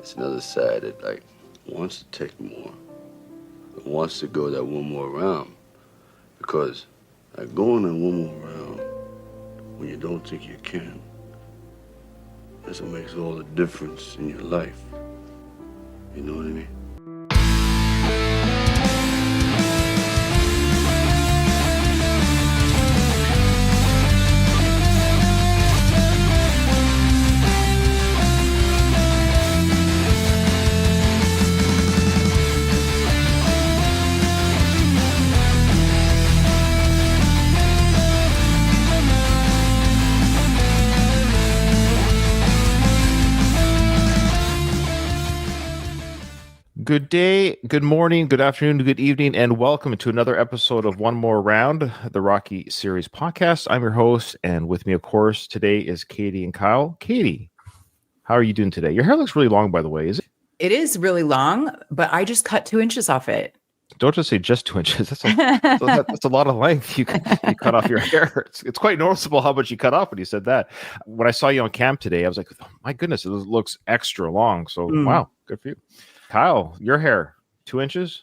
it's another side that like wants to take more, that wants to go that one more round, because like going that one more round when you don't think you can, that's what makes all the difference in your life. You know what I mean? Good day, good morning, good afternoon, good evening, and welcome to another episode of One More Round, the Rocky Series podcast. I'm your host, and with me, of course, today is Katie and Kyle. Katie, how are you doing today? Your hair looks really long, by the way, is it? It is really long, but I just cut 2 inches off it. Don't just say just 2 inches. That's a lot of length you cut off your hair. It's quite noticeable how much you cut off when you said that. When I saw you on camp today, I was like, oh, my goodness, it looks extra long. So, Wow, good for you. Kyle, your hair, 2 inches?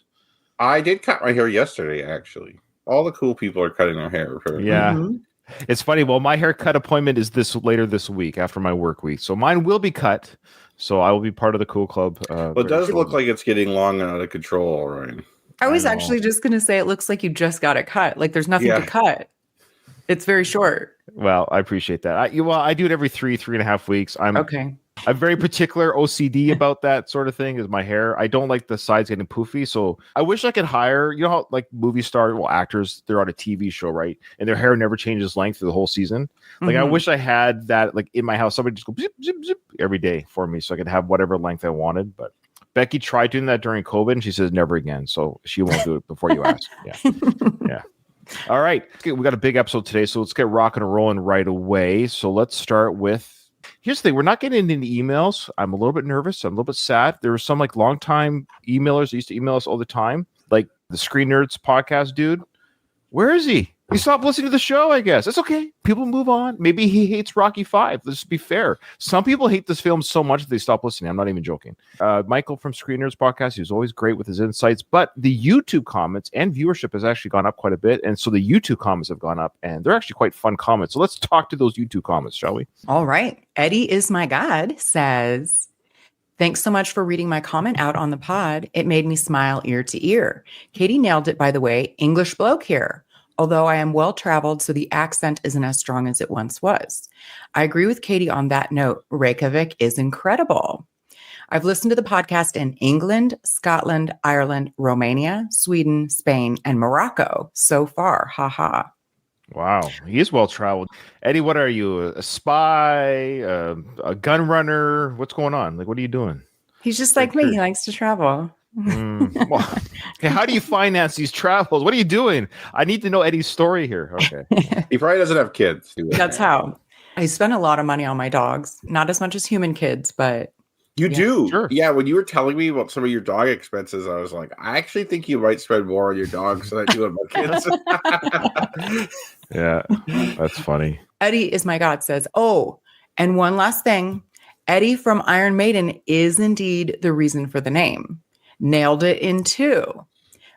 I did cut my hair yesterday, actually. All the cool people are cutting their hair. Yeah. Mm-hmm. It's funny. Well, my haircut appointment is later this week after my work week. So mine will be cut. So I will be part of the cool club. But it does look like it's getting long and out of control, right? I was actually just going to say it looks like you just got it cut. Like there's nothing to cut. It's very short. Well, I appreciate that. I do it every 3.5 weeks. I'm very particular OCD about that sort of thing is my hair. I don't like the sides getting poofy. So I wish I could hire, you know how like movie stars, actors, they're on a TV show, right? And their hair never changes length through the whole season. Like I wish I had that like in my house, somebody just go zip, zip, zip every day for me so I could have whatever length I wanted. But Becky tried doing that during COVID and she says never again. So she won't do it before you ask. Yeah. Yeah. All right. We got a big episode today. So let's get rocking and rolling right away. So let's start with, here's the thing. We're not getting into emails. I'm a little bit nervous. I'm a little bit sad. There were some like longtime emailers that used to email us all the time. Like the Screen Nerds podcast dude. Where is he? He stopped listening to the show, I guess. It's okay. People move on. Maybe he hates Rocky 5. Let's be fair. Some people hate this film so much that they stop listening. I'm not even joking. Michael from Screen Nerds podcast, he was always great with his insights. But the YouTube comments and viewership has actually gone up quite a bit. And so the YouTube comments have gone up. And they're actually quite fun comments. So let's talk to those YouTube comments, shall we? All right. Eddie is my God says, thanks so much for reading my comment out on the pod. It made me smile ear to ear. Katie nailed it, by the way. English bloke here. Although I am well-traveled, so the accent isn't as strong as it once was. I agree with Katie on that note. Reykjavik is incredible. I've listened to the podcast in England, Scotland, Ireland, Romania, Sweden, Spain, and Morocco so far. Ha ha. Wow. He is well-traveled. Eddie, what are you? A spy? A gun runner? What's going on? Like, what are you doing? He's just like me. He likes to travel. Well, okay, how do you finance these travels? What are you doing? I need to know Eddie's story here. Okay. He probably doesn't have kids. That's how. I spend a lot of money on my dogs. Not as much as human kids, but you do. Sure. Yeah, when you were telling me about some of your dog expenses, I was like, I actually think you might spend more on your dogs than I do on my kids. Yeah, that's funny. Eddie is my God says, oh, and one last thing. Eddie from Iron Maiden is indeed the reason for the name. Nailed it in 2.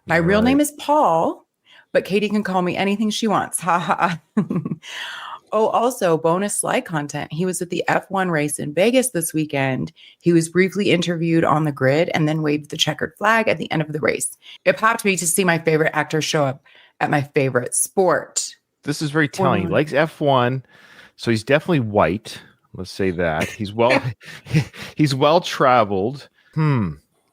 My real name is Paul, but Katie can call me anything she wants. Ha ha. Oh, also bonus slide content. He was at the F1 race in Vegas this weekend. He was briefly interviewed on the grid and then waved the checkered flag at the end of the race. It popped me to see my favorite actor show up at my favorite sport. This is very telling. He likes F1, so he's definitely white. Let's say that. He's well-traveled.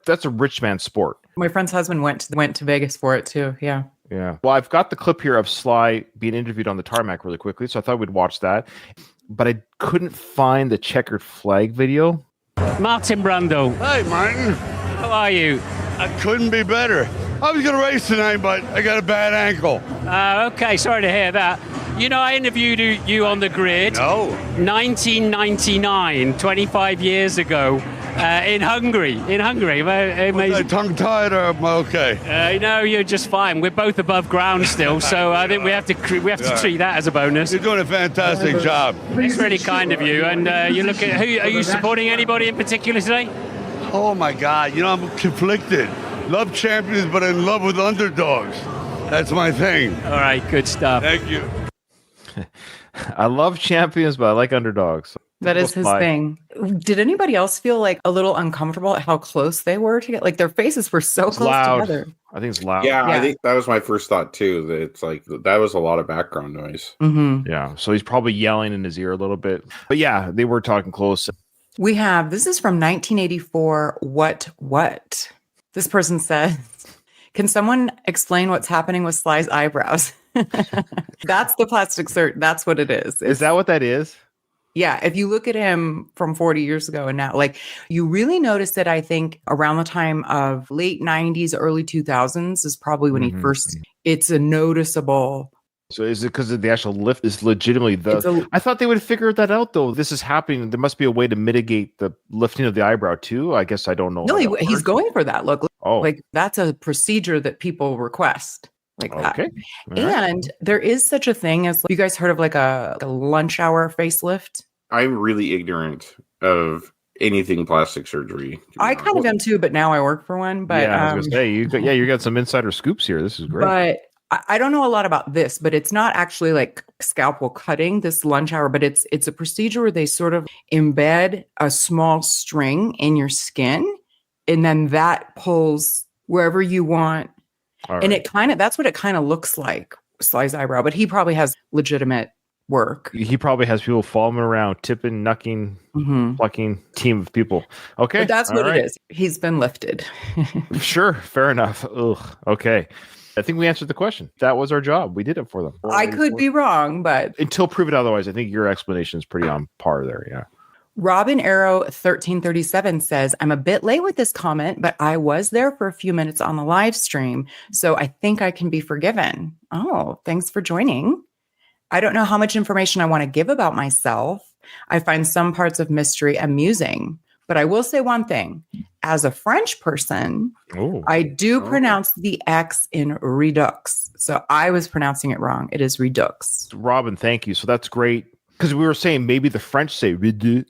That's a rich man's sport. My friend's husband went to Vegas for it too. Yeah. Yeah. Well, I've got the clip here of Sly being interviewed on the tarmac really quickly, so I thought we'd watch that. But I couldn't find the checkered flag video. Martin Brundle. Hey, Martin. How are you? I couldn't be better. I was going to race tonight, but I got a bad ankle. Okay, sorry to hear that. You know, I interviewed you on the grid. No. 1999, 25 years ago. In Hungary. Was I tongue-tied or am I okay? No, you're just fine. We're both above ground still, so I think we have to treat that as a bonus. You're doing a fantastic job. It's really kind of you. And you look at are you supporting anybody in particular today? Oh my God, you know, I'm conflicted. Love champions, but in love with underdogs. That's my thing. All right, good stuff. Thank you. I love champions, but I like underdogs. That is his thing. Did anybody else feel like a little uncomfortable at how close they were to get? Like their faces were so close together. I think it's loud. Yeah, I think that was my first thought too. That it's like that was a lot of background noise. Mm-hmm. Yeah, so he's probably yelling in his ear a little bit. But yeah, they were talking close. This is from 1984. What? This person says, can someone explain what's happening with Sly's eyebrows? That's the plastic surgery. That's what it is. Is that what that is? Yeah. If you look at him from 40 years ago and now, like you really notice it, I think around the time of late 90s, early 2000s is probably when he first, it's a noticeable. So is it because the actual lift is legitimately I thought they would figure that out though. This is happening. There must be a way to mitigate the lifting of the eyebrow too. I guess I don't know. No, he's going for that look. Oh, like that's a procedure that people request. Like that. Okay. And there is such a thing as, you guys heard of like a lunch hour facelift? I'm really ignorant of anything plastic surgery. I kind of am too, but now I work for one. But yeah, I was gonna say you got some insider scoops here. This is great. But I don't know a lot about this, but it's not actually like scalpel cutting, this lunch hour, but it's a procedure where they sort of embed a small string in your skin, and then that pulls wherever you want. And that's what it kind of looks like, Sly's eyebrow, but he probably has legitimate work. He probably has people following around, tipping, knucking, plucking, team of people. Okay. But that's what it is. He's been lifted. Sure. Fair enough. Ugh. Okay. I think we answered the question. That was our job. We did it for them. I could be wrong, but until proven otherwise, I think your explanation is pretty on par there. Yeah. Robin Arrow 1337 says, I'm a bit late with this comment, but I was there for a few minutes on the live stream, so I think I can be forgiven. Oh, thanks for joining. I don't know how much information I want to give about myself. I find some parts of mystery amusing, but I will say one thing. As a French person, I do pronounce the X in redux. So I was pronouncing it wrong. It is redux. Robin, thank you. So that's great. Because we were saying maybe the French say redux.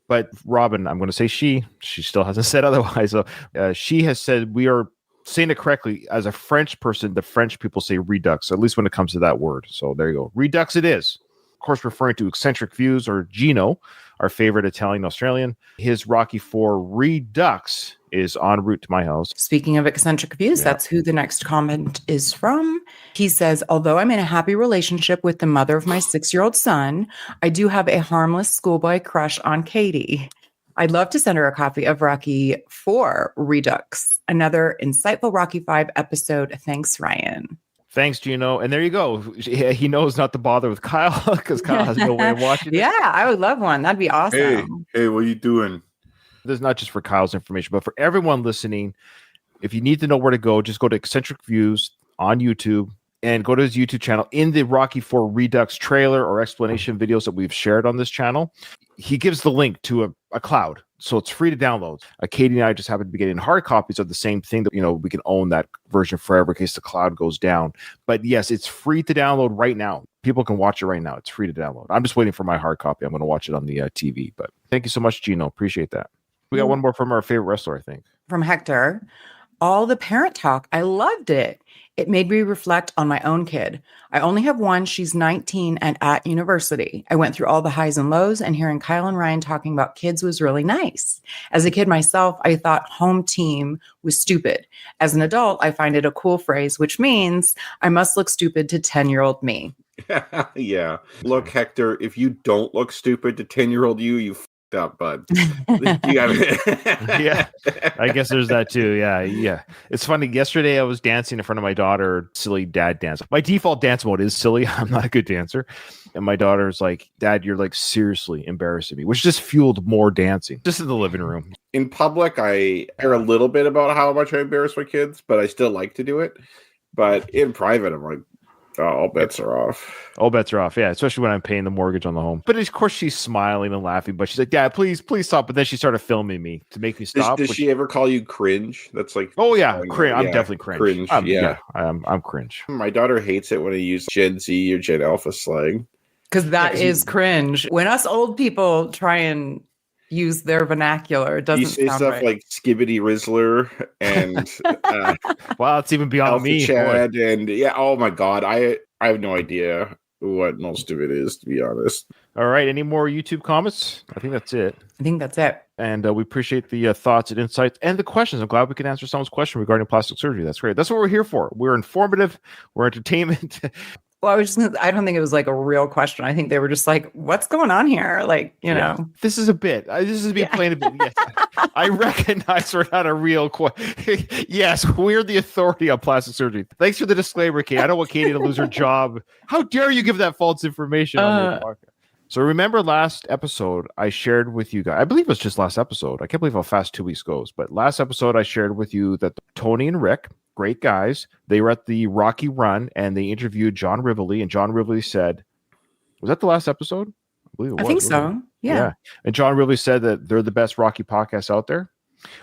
But Robin, I'm going to say she still hasn't said otherwise. So she has said we are saying it correctly. As a French person, the French people say redux, at least when it comes to that word. So there you go. Redux it is. Of course, referring to eccentric views, or Gino, our favorite Italian Australian. His Rocky IV Redux is en route to my house. Speaking of eccentric views, that's who the next comment is from. He says, although I'm in a happy relationship with the mother of my 6-year-old son, I do have a harmless schoolboy crush on Katie. I'd love to send her a copy of Rocky IV Redux, another insightful Rocky V episode. Thanks, Ryan. Thanks, Gino. And there you go. He knows not to bother with Kyle because Kyle has no way of watching it. Yeah, I would love one. That'd be awesome. Hey, what are you doing? This is not just for Kyle's information, but for everyone listening. If you need to know where to go, just go to Eccentric Views on YouTube and go to his YouTube channel. In the Rocky IV Redux trailer or explanation videos that we've shared on this channel, he gives the link to a cloud. So it's free to download. Katie and I just happen to be getting hard copies of the same thing that, we can own that version forever in case the cloud goes down. But yes, it's free to download right now. People can watch it right now. It's free to download. I'm just waiting for my hard copy. I'm going to watch it on the TV. But thank you so much, Gino. Appreciate that. We got one more from our favorite wrestler, I think. From Hector. All the parent talk. I loved it. It made me reflect on my own kid. I only have one. She's 19 and at university. I went through all the highs and lows, and hearing Kyle and Ryan talking about kids was really nice. As a kid myself, I thought home team was stupid. As an adult, I find it a cool phrase, which means I must look stupid to 10-year-old me. Yeah. Look, Hector, if you don't look stupid to 10-year-old you f***ed up, bud. Yeah, I guess there's that too. Yeah. It's funny. Yesterday I was dancing in front of my daughter, silly dad dance. My default dance mode is silly. I'm not a good dancer. And my daughter's like, Dad, you're like seriously embarrassing me, which just fueled more dancing just in the living room. In public, I care a little bit about how much I embarrass my kids, but I still like to do it. But in private, I'm like, all bets are off. All bets are off, yeah, especially when I'm paying the mortgage on the home. But of course, she's smiling and laughing, but she's like, Dad, please stop. But then she started filming me to make me stop. Does she ever call you cringe? That's like, oh, yeah, cringe. I'm definitely cringe. I'm cringe. My daughter hates it when I use Gen Z or Gen Alpha slang. Because that is cringe. When us old people try and use their vernacular. It doesn't You say sound stuff right. like Skibbity Rizzler and Wow, it's even beyond Alpha me. Chad and oh my god, I have no idea what most of it is, to be honest. All right, any more YouTube comments? I think that's it. I think that's it. And we appreciate the thoughts and insights and the questions. I'm glad we can answer someone's question regarding plastic surgery. That's great. That's what we're here for. We're informative. We're entertainment. Well, I don't think it was like a real question. I think they were just like, what's going on here? Like, you know. This is a bit. This is me playing a bit. Yes. I recognize we're not a real Yes, we're the authority on plastic surgery. Thanks for the disclaimer, Kate. I don't want Katie to lose her job. How dare you give that false information on your podcast? So remember last episode, I shared with you guys, I believe it was just last episode. I can't believe how fast 2 weeks goes. But last episode, I shared with you that Tony and Rick, great guys, they were at the Rocky Run and they interviewed John Rivoli. And John Rivoli said, was that the last episode? I believe it was. I think so. Yeah. And John Rivoli said that they're the best Rocky podcast out there.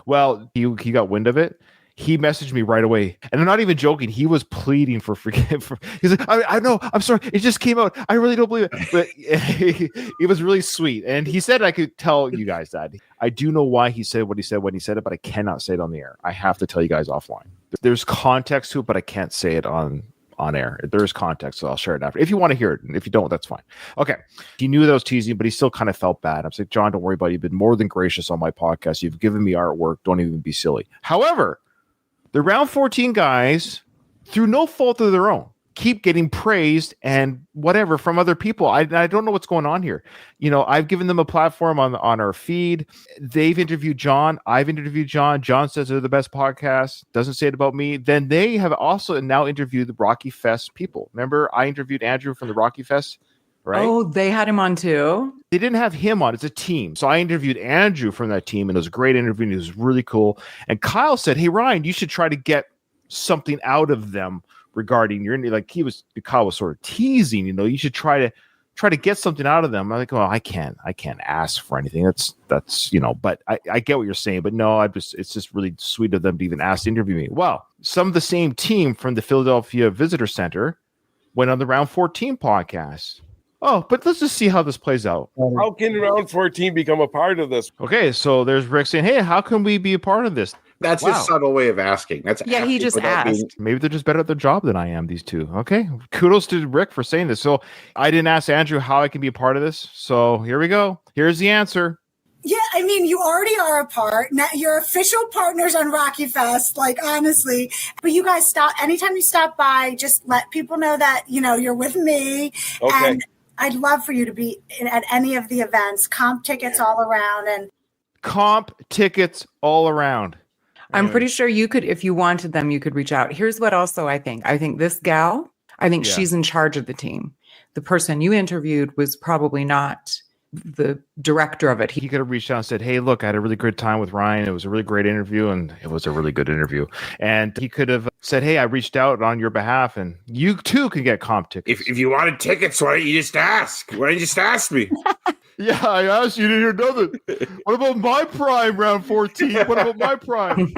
Well, he got wind of it. He messaged me right away, and I'm not even joking. He was pleading for forgiveness. He's like, I know, I'm sorry, it just came out. I really don't believe it, but it was really sweet. And he said I could tell you guys that. I do know why he said what he said when he said it, but I cannot say it on the air. I have to tell you guys offline. There's context to it, but I can't say it on air. There's context, so I'll share it after. If you want to hear it, and if you don't, that's fine. Okay. He knew that I was teasing, but he still kind of felt bad. I'm saying, John, don't worry about it. You've been more than gracious on my podcast. You've given me artwork. Don't even be silly. However, the round 14 guys, through no fault of their own, keep getting praised and whatever from other people. I don't know what's going on here. You know, I've given them a platform on our feed. They've interviewed John. I've interviewed John. John says they're the best podcast. Doesn't say it about me. Then they have also now interviewed the Rocky Fest people. Remember, I interviewed Andrew from the Rocky Fest, right? Oh, they had him on too? They didn't have him on. It's a team. So I interviewed Andrew from that team, and it was a great interview, and it was really cool. And Kyle said, hey, Ryan, you should try to get something out of them regarding your, like, Kyle was sort of teasing, you know, you should try to get something out of them. I'm like, well, I can't ask for anything. That's, you know, but I get what you're saying, but no, it's just really sweet of them to even ask to interview me. Well, some of the same team from the Philadelphia Visitor Center went on the Round 14 podcast. Oh, but let's just see how this plays out. How can Round 14 become a part of this? Okay, so there's Rick saying, hey, how can we be a part of this? That's his subtle way of asking. That's he just asked. Maybe they're just better at their job than I am, these two. Okay, kudos to Rick for saying this. So I didn't ask Andrew how I can be a part of this. So here we go. Here's the answer. Yeah, I mean, you already are a part. Now you're official partners on Rocky Fest, like, honestly. But you guys stop anytime you stop by, just let people know that, you know, you're with me. Okay. And I'd love for you to be at any of the events. Comp tickets all around. And comp tickets all around. I'm pretty sure you could, if you wanted them, you could reach out. Here's what also I think. I think this gal, she's in charge of the team. The person you interviewed was probably not the director of it. He could have reached out and said, hey, look, I had a really good time with Ryan. It was a really great interview, and it was a really good interview. And he could have said, hey, I reached out on your behalf, and you too can get comp tickets. If you wanted tickets, why don't you just ask? Why don't you just ask me? Yeah, I asked you to hear nothing. What about my prime, round 14? What about my prime?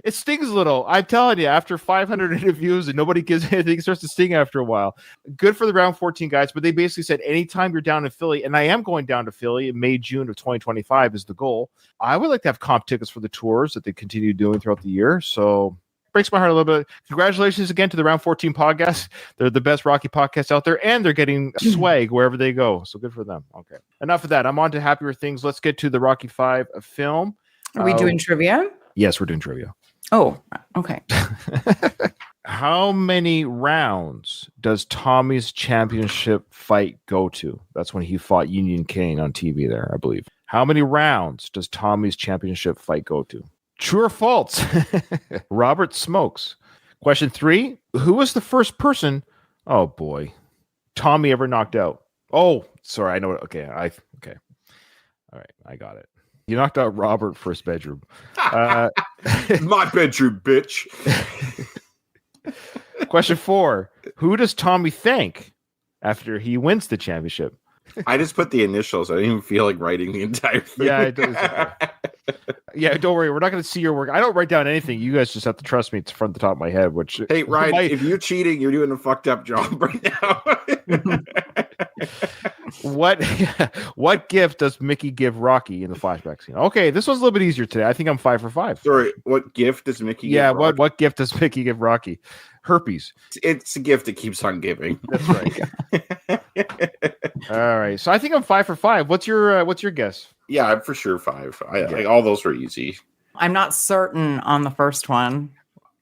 It stings a little. I'm telling you, after 500 interviews and nobody gives anything, it starts to sting after a while. Good for the round 14 guys, but they basically said anytime you're down in Philly, and I am going down to Philly in May, June of 2025 is the goal. I would like to have comp tickets for the tours that they continue doing throughout the year. So breaks my heart a little bit. Congratulations again to the Round 14 podcast. They're the best Rocky podcast out there, and they're getting swag wherever they go. So good for them. Okay. Enough of that. I'm on to happier things. Let's get to the Rocky 5 film. Are we doing trivia? Yes, we're doing trivia. Oh, okay. How many rounds does Tommy's championship fight go to? That's when he fought Union Kane on TV there, I believe. How many rounds does Tommy's championship fight go to? True or false? Robert smokes. Question 3. Who was the first person? Oh boy. Tommy ever knocked out? Oh, sorry. I know it. Okay. Okay. All right. I got it. You knocked out Robert first bedroom. My bedroom, bitch. Question 4. Who does Tommy thank after he wins the championship? I just put the initials. I didn't even feel like writing the entire thing. Yeah, don't worry. We're not going to see your work. I don't write down anything. You guys just have to trust me. It's from the top of my head. Which, hey, Ryan, if you're cheating, you're doing a fucked up job right now. What what gift does Mickey give Rocky in the flashback scene? Okay, this one's a little bit easier today. I think I'm 5 for 5. Sorry, what gift does Mickey give Rocky? What gift does Mickey give Rocky? Herpes. It's a gift that keeps on giving. That's right. All right. So I think I'm 5 for 5. What's your guess? Yeah, I'm for sure 5. Like all those were easy. I'm not certain on the first one.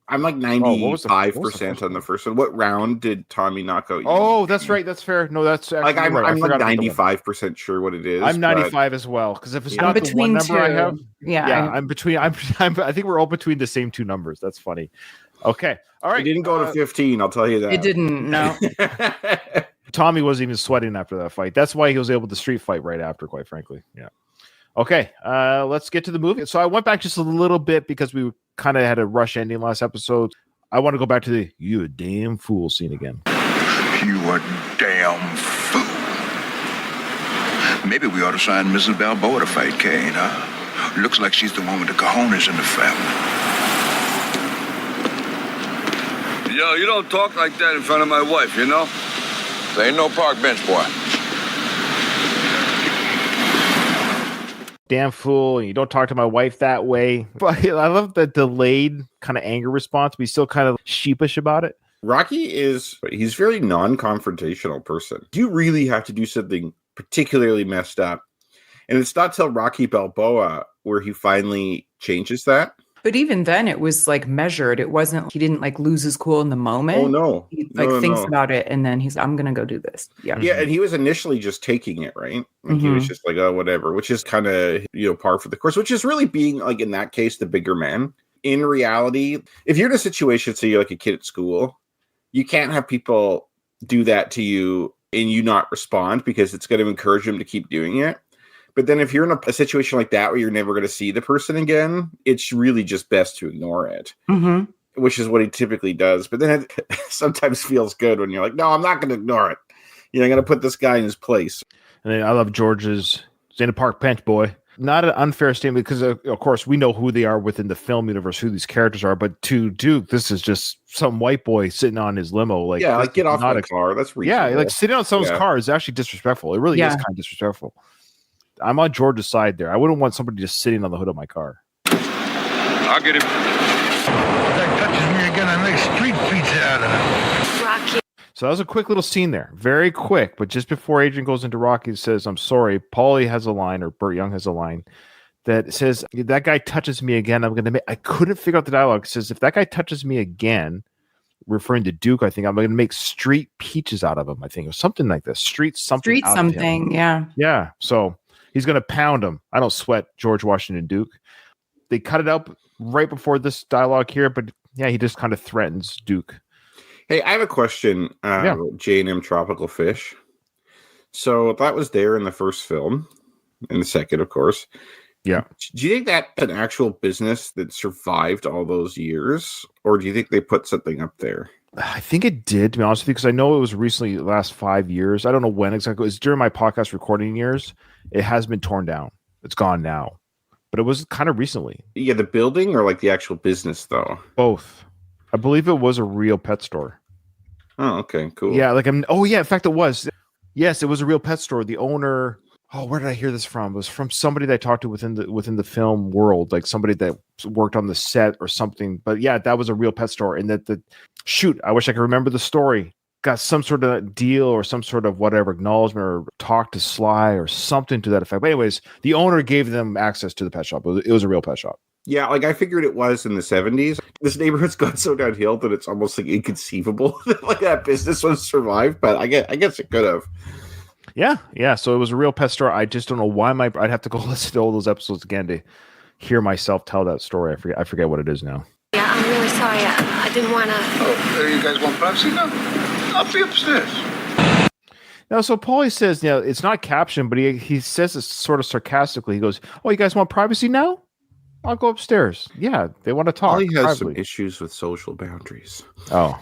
I'm like 95% on the first one. What round did Tommy knock out? Oh, that's right. That's fair. No, that's like I'm right. like 95% sure what it is. I'm 95 as well because if it's not the one number I have, I'm between. I think we're all between the same two numbers. That's funny. Okay, all right. It didn't go to 15. I'll tell you that. It didn't. No. Tommy wasn't even sweating after that fight. That's why he was able to street fight right after. Quite frankly, yeah. Okay, let's get to the movie. So I went back just a little bit because we kind of had a rush ending last episode. I want to go back to the "you a damn fool" scene again. You a damn fool. Maybe we ought to sign Mrs. Balboa to fight Kane, huh? Looks like she's the one with the cojones in the family. Yo, you don't talk like that in front of my wife, you know? There ain't no park bench, boy. Damn fool, and you don't talk to my wife that way. But I love the delayed kind of anger response, but he's still kind of sheepish about it. Rocky he's very non-confrontational person. You really have to do something particularly messed up. And it's not till Rocky Balboa where he finally changes that. But even then, it was like measured. It wasn't, he didn't like lose his cool in the moment. Oh, no. He thinks about it and then he's, I'm going to go do this. Yeah. Yeah. And he was initially just taking it, right? Like he was just like, oh, whatever, which is kind of, par for the course, which is really being like, in that case, the bigger man. In reality, if you're in a situation, say you're like a kid at school, you can't have people do that to you and you not respond because it's going to encourage them to keep doing it. But then if you're in a situation like that where you're never going to see the person again, it's really just best to ignore it, which is what he typically does. But then it sometimes feels good when you're like, no, I'm not going to ignore it. I'm going to put this guy in his place. And then I love George's in a park bench, boy. Not an unfair statement because, of course, we know who they are within the film universe, who these characters are. But to Duke, this is just some white boy sitting on his limo. Like, yeah, like get off my car. That's reasonable. Yeah, like sitting on someone's car is actually disrespectful. It really is kind of disrespectful. I'm on George's side there. I wouldn't want somebody just sitting on the hood of my car. I'll get him. That touches me again, I make street pizza out of it. Rocky. So that was a quick little scene there. Very quick. But just before Adrian goes into Rocky, he says, I'm sorry. Paulie has a line, or Burt Young has a line that says, that guy touches me again. I'm going to make, I couldn't figure out the dialogue. It says, if that guy touches me again, referring to Duke, I think I'm going to make street peaches out of him. I think or something like this. Street something. Yeah. Yeah. So he's going to pound him. I don't sweat George Washington Duke. They cut it up right before this dialogue here, but yeah, he just kind of threatens Duke. Hey, I have a question. J&M Tropical Fish. So that was there in the first film, in the second, of course. Yeah. Do you think that's an actual business that survived all those years, or do you think they put something up there? I think it did, to be honest with you, because I know it was recently, the last 5 years. I don't know when exactly. It was during my podcast recording years. It has been torn down. It's gone now. But it was kind of recently. Yeah, the building or like the actual business, though? Both. I believe it was a real pet store. Oh, okay, cool. Yeah, in fact, it was. Yes, it was a real pet store. The owner. Oh, where did I hear this from? It was from somebody that I talked to within the film world, like somebody that worked on the set or something. But yeah, that was a real pet store. And I wish I could remember the story. Got some sort of deal or some sort of whatever acknowledgement or talk to Sly or something to that effect. But anyways, the owner gave them access to the pet shop. It was a real pet shop. Yeah, like I figured it was in the 70s. This neighborhood's gone so downhill that it's almost like inconceivable that like that business would survive. But I guess it could have. Yeah. So it was a real pet store. I just don't know why I'd have to go listen to all those episodes again to hear myself tell that story. I forget what it is now. Yeah, I'm really sorry. I didn't want to. Oh, you guys want privacy now? I'll be upstairs. Now, so Paulie says, it's not captioned, but he says it sort of sarcastically. He goes, "Oh, you guys want privacy now? I'll go upstairs." Yeah, they want to talk. Paulie has some issues with social boundaries. Oh.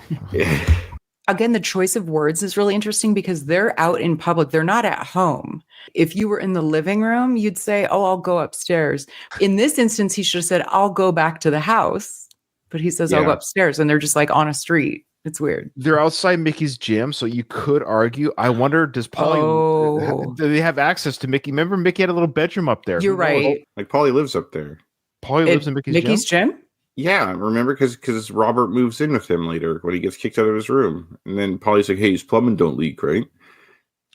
Again, the choice of words is really interesting because they're out in public. They're not at home. If you were in the living room, you'd say, "Oh, I'll go upstairs." In this instance, he should have said, "I'll go back to the house." But he says, "I'll go upstairs." And they're just like on a street. It's weird. They're outside Mickey's gym, so you could argue. I wonder, does Paulie do they have access to Mickey? Remember, Mickey had a little bedroom up there. You're right. Like Paulie lives up there. Paulie lives in Mickey's gym? Yeah, remember because Robert moves in with him later when he gets kicked out of his room, and then Paulie's like, "Hey, his plumbing don't leak, right?"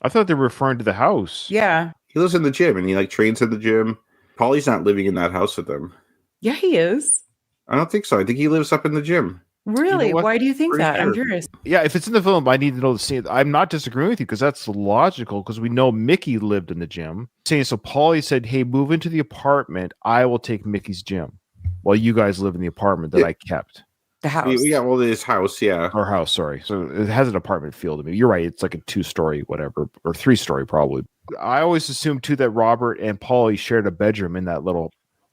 I thought they were referring to the house. Yeah, he lives in the gym and he like trains at the gym. Paulie's not living in that house with them. Yeah, he is. I don't think so. I think he lives up in the gym. Really? You know Why do you think that? Sure. I'm curious. Yeah, if it's in the film, I need to know the scene. I'm not disagreeing with you because that's logical because we know Mickey lived in the gym. Saying so, Paulie said, "Hey, move into the apartment. I will take Mickey's gym while you guys live in the apartment that I kept." The house. Yeah, well, his house, yeah. Or house, sorry. So it has an apartment feel to me. You're right. It's like a 2-story, whatever, or 3-story probably. I always assumed too that Robert and Paulie shared a bedroom in that little.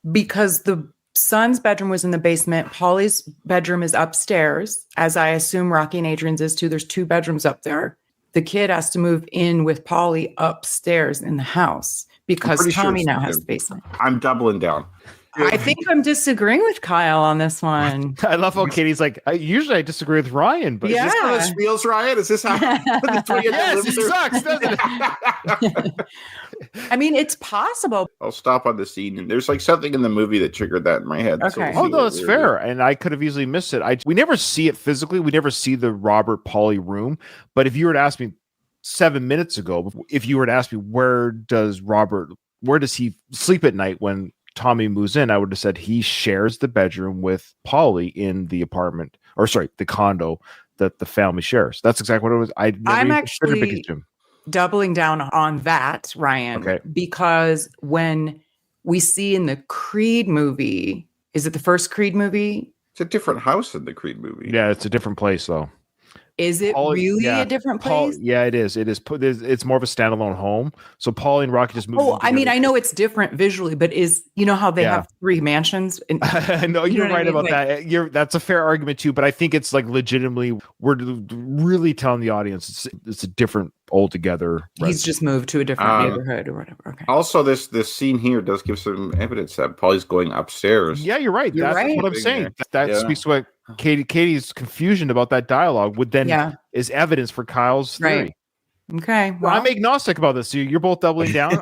Because the son's bedroom was in the basement. Paulie's bedroom is upstairs, as I assume Rocky and Adrian's is too. There's 2 bedrooms up there. The kid has to move in with Paulie upstairs in the house because Tommy now has the basement. I'm doubling down. I think I'm disagreeing with Kyle on this one. I love how Katie's like, usually I disagree with Ryan, but Yeah. Is this how this feels, Ryan? Is this how yes, it sucks, doesn't it? I mean, it's possible. I'll stop on the scene. And there's like something in the movie that triggered that in my head. Okay. Oh no, that's fair. And I could have easily missed it. We never see it physically. We never see the Robert Paulie room. But if you were to ask me 7 minutes ago, if you were to ask me where does he sleep at night when Tommy moves in, I would have said he shares the bedroom with Paulie in the apartment, or sorry, the condo that the family shares. That's exactly what it was. I'm actually doubling down on that, Ryan, okay. Because when we see in the Creed movie, is it the first Creed movie? It's a different house in the Creed movie. Yeah, it's a different place though. Is it really a different place? Yeah, it is. It is. It's more of a standalone home. So Paulie and Rocky just moved. Oh, I mean, I know it's different visually, but how they have 3 mansions? No, you're right about that. That's a fair argument too. But I think it's like legitimately, we're really telling the audience it's a different altogether. He's just moved to a different neighborhood or whatever. Okay. Also, this scene here does give some evidence that Paulie's going upstairs. Yeah, you're right. That's what I'm saying. That speaks to what Katie's confusion about that dialogue would then is evidence for Kyle's theory. Right. Okay. Well, I'm agnostic about this. So you're both doubling down.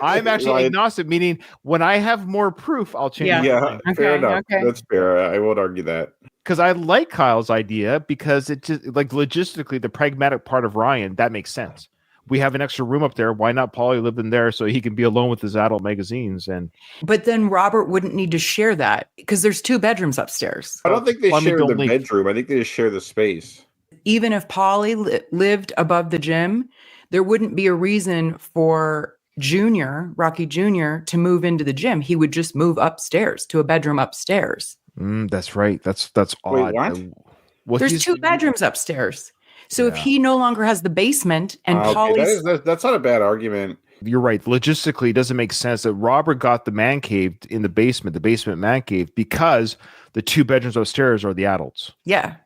I'm actually agnostic, meaning when I have more proof, I'll change. Yeah, fair enough. Okay. That's fair. I won't argue that. Because I like Kyle's idea because it just like logistically, the pragmatic part of Ryan, that makes sense. We have an extra room up there. Why not Paulie live in there so he can be alone with his adult magazines? But then Robert wouldn't need to share that because there's 2 bedrooms upstairs. I don't think they share the bedroom. I think they just share the space. Even if Paulie lived above the gym, there wouldn't be a reason for Rocky Jr. to move into the gym. He would just move upstairs to a bedroom upstairs. That's right. That's odd. Wait, what? There's 2 bedrooms upstairs. So if he no longer has the basement and Paulie's... That's not a bad argument. You're right. Logistically, it doesn't make sense that Robert got the man cave in the basement man cave, because the 2 bedrooms upstairs are the adults. Yeah.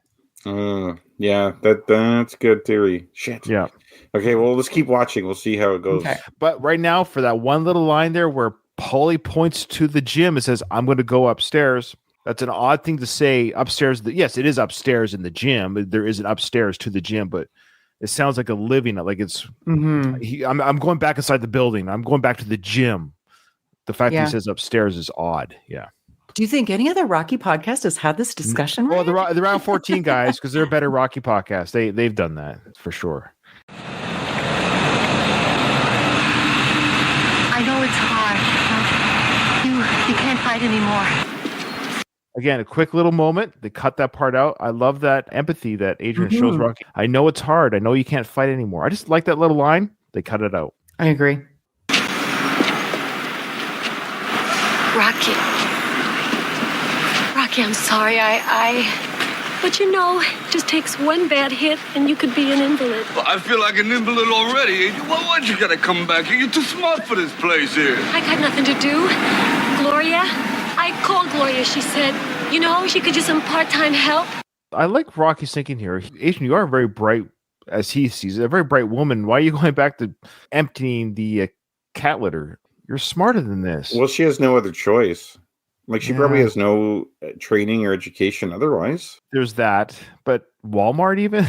Yeah, that's good theory. Shit. Yeah. Okay, well, let's keep watching. We'll see how it goes. Okay. But right now, for that one little line there where Paulie points to the gym and says, "I'm going to go upstairs." That's an odd thing to say upstairs. Yes, it is upstairs in the gym. There is an upstairs to the gym, but it sounds like a living, like it's, I'm going back inside the building. I'm going back to the gym. The fact that he says upstairs is odd. Yeah. Do you think any other Rocky podcast has had this discussion? Well, the Round 14 guys, because they're a better Rocky podcast. They've done that for sure. I know it's hard. You can't fight anymore. Again, a quick little moment. They cut that part out. I love that empathy that Adrian shows Rocky. I know it's hard. I know you can't fight anymore. I just like that little line. They cut it out. I agree. Rocky, I'm sorry. But it just takes one bad hit and you could be an invalid. Well, I feel like an invalid already. Why'd you gotta come back here? You're too smart for this place here. I got nothing to do. Gloria, I called Gloria. She said, she could use some part-time help. I like Rocky's thinking here. Adrian, you are very bright, as he sees it, a very bright woman. Why are you going back to emptying the cat litter? You're smarter than this. Well, she has no other choice. Like she probably has no training or education otherwise. There's that, but Walmart, even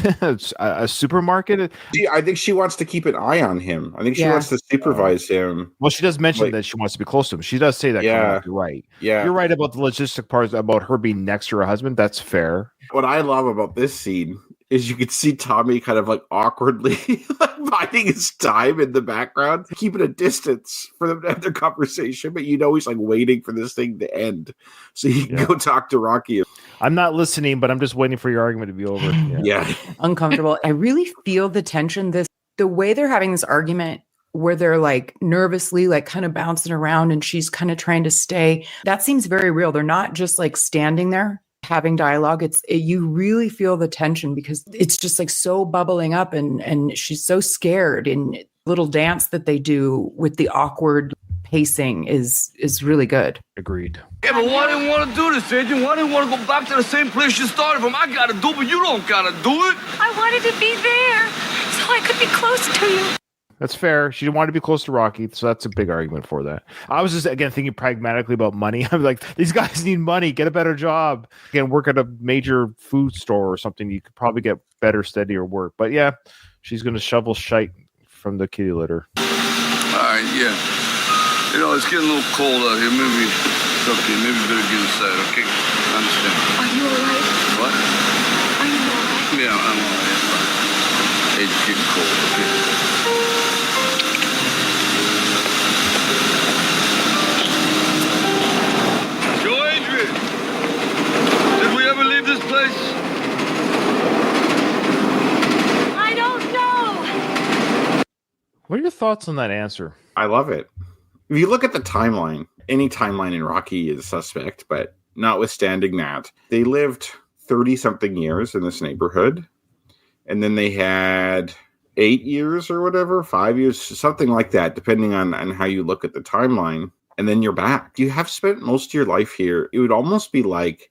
a supermarket. I think she wants to keep an eye on him. I think she wants to supervise him. Well, she does mention that she wants to be close to him. She does say that. Yeah, you're right. Yeah, you're right about the logistic parts about her being next to her husband. That's fair. What I love about this scene is you can see Tommy kind of like awkwardly biding his time in the background, keeping a distance for them to have their conversation, but he's like waiting for this thing to end so he can go talk to Rocky. I'm not listening, but I'm just waiting for your argument to be over. Yeah. Uncomfortable. I really feel the tension. The way they're having this argument where they're like nervously like kind of bouncing around and she's kind of trying to stay. That seems very real. They're not just like standing there having dialogue. You really feel the tension because it's just like so bubbling up and she's so scared, and little dance that they do with the awkward pacing is really good. Agreed. Yeah, but why didn't want to do this, Adrian? Why didn't want to go back to the same place you started from? I gotta do, but you don't gotta do it. I wanted to be there so I could be close to you. That's fair. She wanted to be close to Rocky, so that's a big argument for that. I was just, again, thinking pragmatically about money. I'm like, these guys need money. Get a better job. Again, work at a major food store or something. You could probably get better, steadier work. But yeah, she's going to shovel shite from the kitty litter. All right, yeah. It's getting a little cold out here. Maybe it's okay. Maybe we better get inside, okay? I understand. Are you all right? What? Are you all right? Yeah, I'm all right. I'm fine. It's getting cold, okay? I don't know. What are your thoughts on that answer? I love it. If you look at the timeline, any timeline in Rocky is suspect, but notwithstanding that, they lived 30-something years in this neighborhood, and then they had 8 years or whatever, 5 years, something like that, depending on how you look at the timeline, and then you're back. You have spent most of your life here. It would almost be like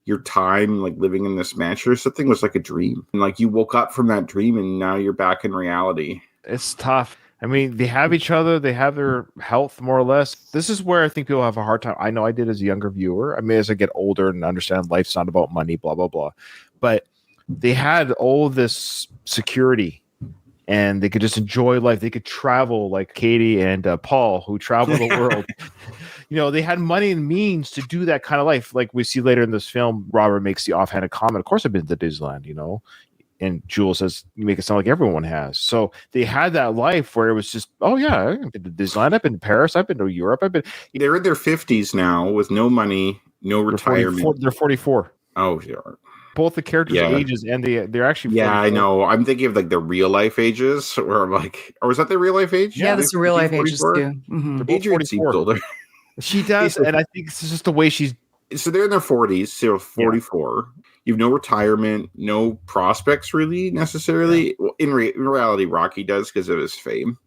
your time like living in this mansion or something was like a dream. And like you woke up from that dream and now you're back in reality. It's tough. I mean, they have each other. They have their health more or less. This is where I think people have a hard time. I know I did as a younger viewer. I mean, as I get older and understand life's not about money, blah, blah, blah. But they had all this security and they could just enjoy life. They could travel like Katie and Paul, who travel the world. They had money and means to do that kind of life. Like we see later in this film, Robert makes the offhanded comment, of course I've been to Disneyland, and Jules says, you make it sound like everyone has. So they had that life where it was just, oh yeah, I've been to Disneyland, I've been to Paris, I've been to Europe, They're in their 50s now with no money, no retirement. They're 44. Oh, yeah. Both the characters' ages and they're actually 44. I know. I'm thinking of like the real life ages where I'm like, or was that the real life age? Yeah, that's the real life ages too. Mm-hmm. Adrian seems older. She does, and I think it's just the way she's. So they're in their 40s, so 44. Yeah. You have no retirement, no prospects really necessarily. Well, in reality, Rocky does because of his fame,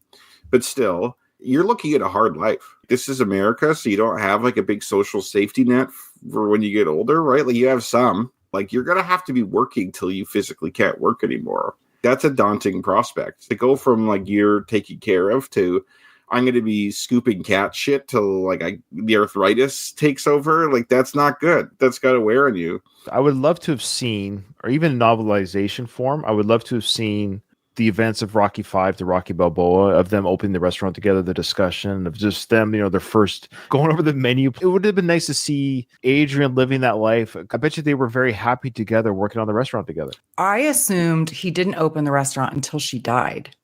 but still, you're looking at a hard life. This is America, so you don't have like a big social safety net for when you get older, right? Like you have some. Like you're gonna have to be working till you physically can't work anymore. That's a daunting prospect to go from like you're taken care of to I'm going to be scooping cat shit till like the arthritis takes over. Like that's not good. That's got to wear on you. I would love to have seen, or even in novelization form, I would love to have seen the events of Rocky V to Rocky Balboa, of them opening the restaurant together, the discussion of just them, their first going over the menu. It would have been nice to see Adrian living that life. I bet you they were very happy together, working on the restaurant together. I assumed he didn't open the restaurant until she died.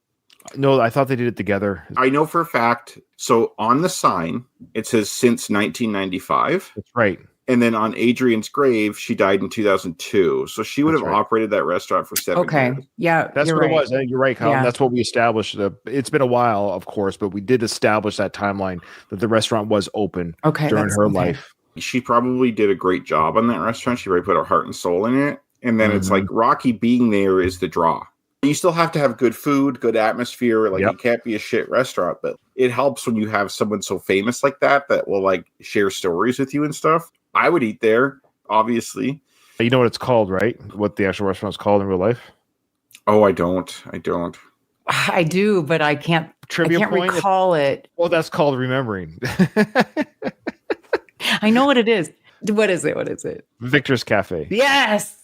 No, I thought they did it together. I know for a fact. So on the sign, it says since 1995. That's right. And then on Adrian's grave, she died in 2002. So she would have operated that restaurant for 7 years. Yeah, that's what it was. You're right, Colin. Yeah. That's what we established. It's been a while, of course, but we did establish that timeline that the restaurant was open during her life. She probably did a great job on that restaurant. She really put her heart and soul in it. And then it's like Rocky being there is the draw. You still have to have good food, good atmosphere. Like it can't be a shit restaurant, but it helps when you have someone so famous like that will like share stories with you and stuff. I would eat there, obviously. You know what it's called, right? What the actual restaurant is called in real life? Oh, I don't. I do, but I can't. Trivia I can't point? recall it. Well, that's called remembering. I know what it is. What is it? Victor's Cafe. Yes,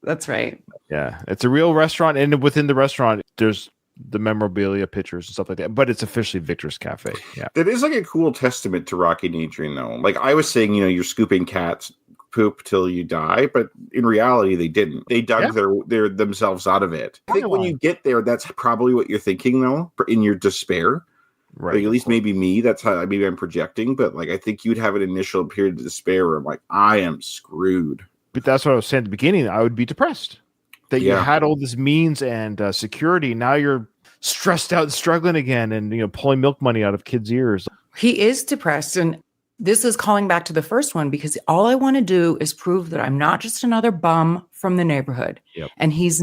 that's right. Yeah, it's a real restaurant, and within the restaurant, there's the memorabilia, pictures, and stuff like that. But it's officially Victor's Cafe. Yeah, that is like a cool testament to Rocky and Adrian, though. Like I was saying, you're scooping cats poop till you die, but in reality, they didn't. They dug their themselves out of it. I think when you get there, that's probably what you're thinking, though, in your despair. Right. Like, at least maybe me. That's how maybe I'm projecting, but like I think you'd have an initial period of despair where I'm like, I am screwed. But that's what I was saying at the beginning. I would be depressed that you had all this means and security. Now you're stressed out and struggling again, and pulling milk money out of kids' ears. He is depressed, and this is calling back to the first one because all I want to do is prove that I'm not just another bum from the neighborhood. Yep. And he's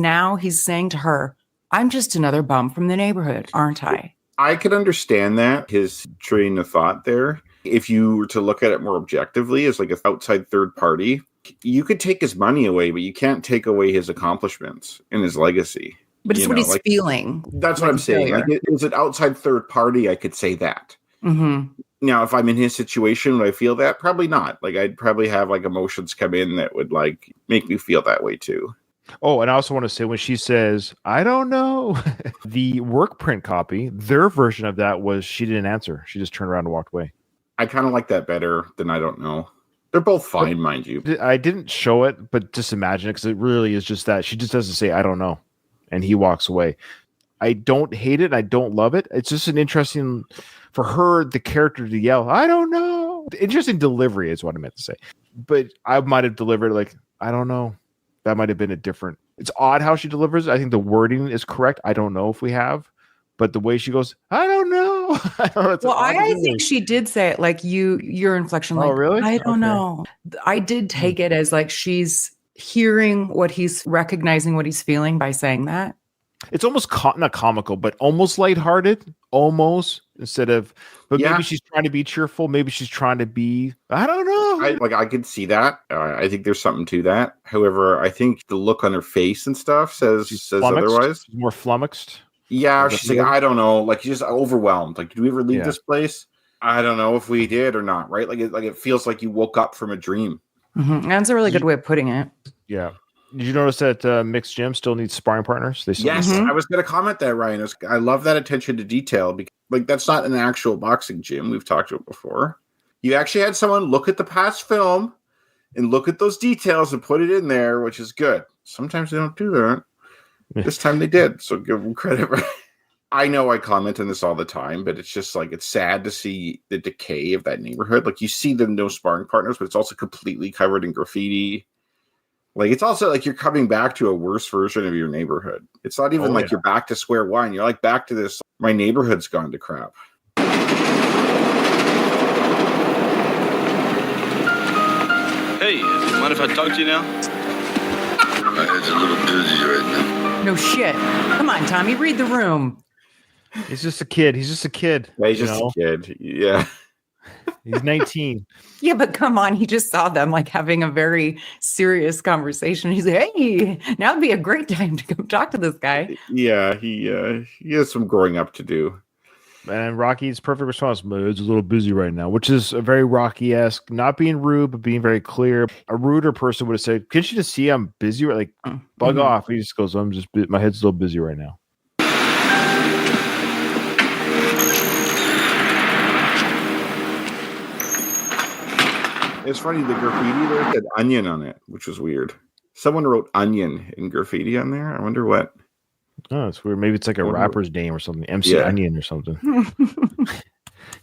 saying to her, I'm just another bum from the neighborhood, aren't I? I could understand that, his train of thought there. If you were to look at it more objectively as like an outside third party, you could take his money away, but you can't take away his accomplishments and his legacy. But it's what he's feeling. That's what I'm saying. Like, as an outside third party, I could say that. Mm-hmm. Now, if I'm in his situation, would I feel that? Probably not. Like, I'd probably have like emotions come in that would like make me feel that way too. Oh, and I also want to say when she says, I don't know, the work print copy, their version of that was she didn't answer. She just turned around and walked away. I kind of like that better than I don't know. They're both fine, mind you. I didn't show it, but just imagine it because it really is just that. She just doesn't say, I don't know. And he walks away. I don't hate it. I don't love it. It's just an interesting, for her, the character to yell, I don't know. Interesting delivery is what I meant to say. But I might have delivered like, I don't know. That might have been a different. It's odd how she delivers it. I think the wording is correct. I don't know if we have. But the way she goes, I don't know. I think she did say it like your inflection. Like, really? I don't know. I did take it as like she's hearing what he's recognizing, what he's feeling by saying that. It's almost not comical, but almost lighthearted, almost instead of. But maybe she's trying to be cheerful. Maybe she's trying to be. I don't know. I could see that. I think there's something to that. However, I think the look on her face and stuff says otherwise. She's more flummoxed. Yeah, she's like, I don't know. Like, she's just overwhelmed. Like, did we ever leave this place? I don't know if we did or not. Right? Like it feels like you woke up from a dream. Mm-hmm. That's a really good way of putting it. Yeah. Did you notice that Mixed Gym still needs sparring partners? Yes, I was going to comment that, Ryan. I love that attention to detail because, like, that's not an actual boxing gym. We've talked about it before. You actually had someone look at the past film and look at those details and put it in there, which is good. Sometimes they don't do that. This time they did, so give them credit. I know I comment on this all the time, but it's just like it's sad to see the decay of that neighborhood. Like, you see them no sparring partners, but it's also completely covered in graffiti. Like, it's also like you're coming back to a worse version of your neighborhood. It's not even you're back to square one. You're like back to this, my neighborhood's gone to crap. Hey, mind if I talk to you now? My head's a little busy right now. No shit. Come on, Tommy, read the room. He's just a kid. Yeah, he's just a kid. Yeah. He's 19. Yeah, but come on. He just saw them like having a very serious conversation. He's like, hey, now would be a great time to come talk to this guy. Yeah, he has some growing up to do. And Rocky's perfect response, it's a little busy right now, which is a very Rocky-esque, not being rude, but being very clear. A ruder person would have said, can't you just see I'm busy? Like, bug off. He just goes, my head's still busy right now. It's funny, the graffiti there said onion on it, which was weird. Someone wrote onion in graffiti on there. I wonder what. Oh, it's weird. Maybe it's like a rapper's name or something. MC Onion or something.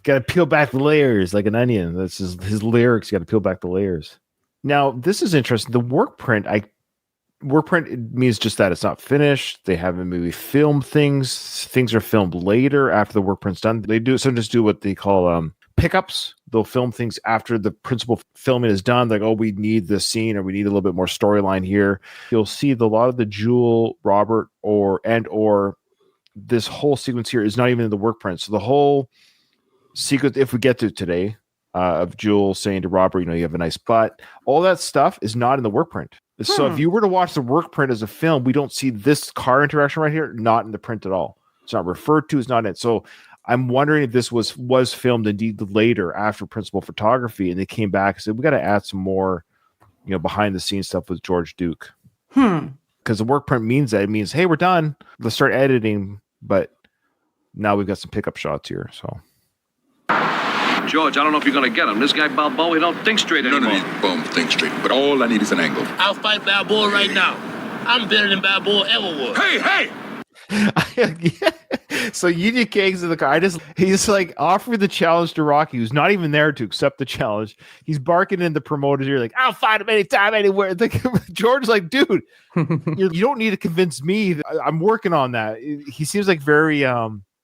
Got to peel back the layers like an onion. That's his lyrics. Got to peel back the layers. Now, this is interesting. The work print means just that it's not finished. They haven't maybe filmed things. Things are filmed later after the work print's done. They sometimes do what they call pickups. They'll film things after the principal filming is done. Like, we need this scene or we need a little bit more storyline here. You'll see a lot of the Jewel, Robert, or this whole sequence here is not even in the work print. So the whole sequence, if we get to today, of Jewel saying to Robert, you have a nice butt, all that stuff is not in the work print. So if you were to watch the work print as a film, we don't see this car interaction right here, not in the print at all. It's not referred to, it's not in. So I'm wondering if this was filmed indeed later after principal photography, and they came back and said, we got to add some more, behind the scenes stuff with George Duke. Because the work print means that it means, hey, we're done. Let's start editing. But now we've got some pickup shots here. So, George, I don't know if you're going to get him. This guy Balboa, he don't think straight anymore. None of these bums think straight, but all I need is an angle. I'll fight Balboa right now. I'm better than Balboa ever was. Hey! So Union King's in the car. He's like offering the challenge to Rocky, who's not even there to accept the challenge. He's barking in the promoter's ear, like, I'll fight him anytime, anywhere. George's like, dude, you don't need to convince me. I'm working on that. He seems like very,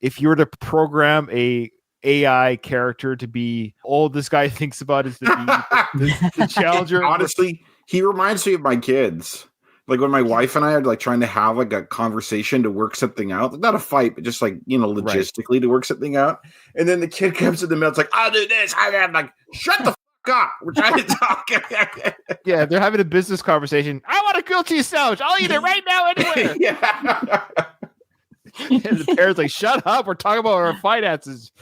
if you were to program a AI character to be all this guy thinks about is the challenger. Honestly, he reminds me of my kids. Like when my wife and I are like trying to have like a conversation to work something out, not a fight, but just like, logistically to work something out. And then the kid comes in the middle. It's like, I'll do this. I'm like, shut the fuck up. We're trying to talk. Yeah. They're having a business conversation. I want a grilled cheese sandwich. I'll eat it right now anywhere. Yeah. And the parents like, shut up. We're talking about our finances.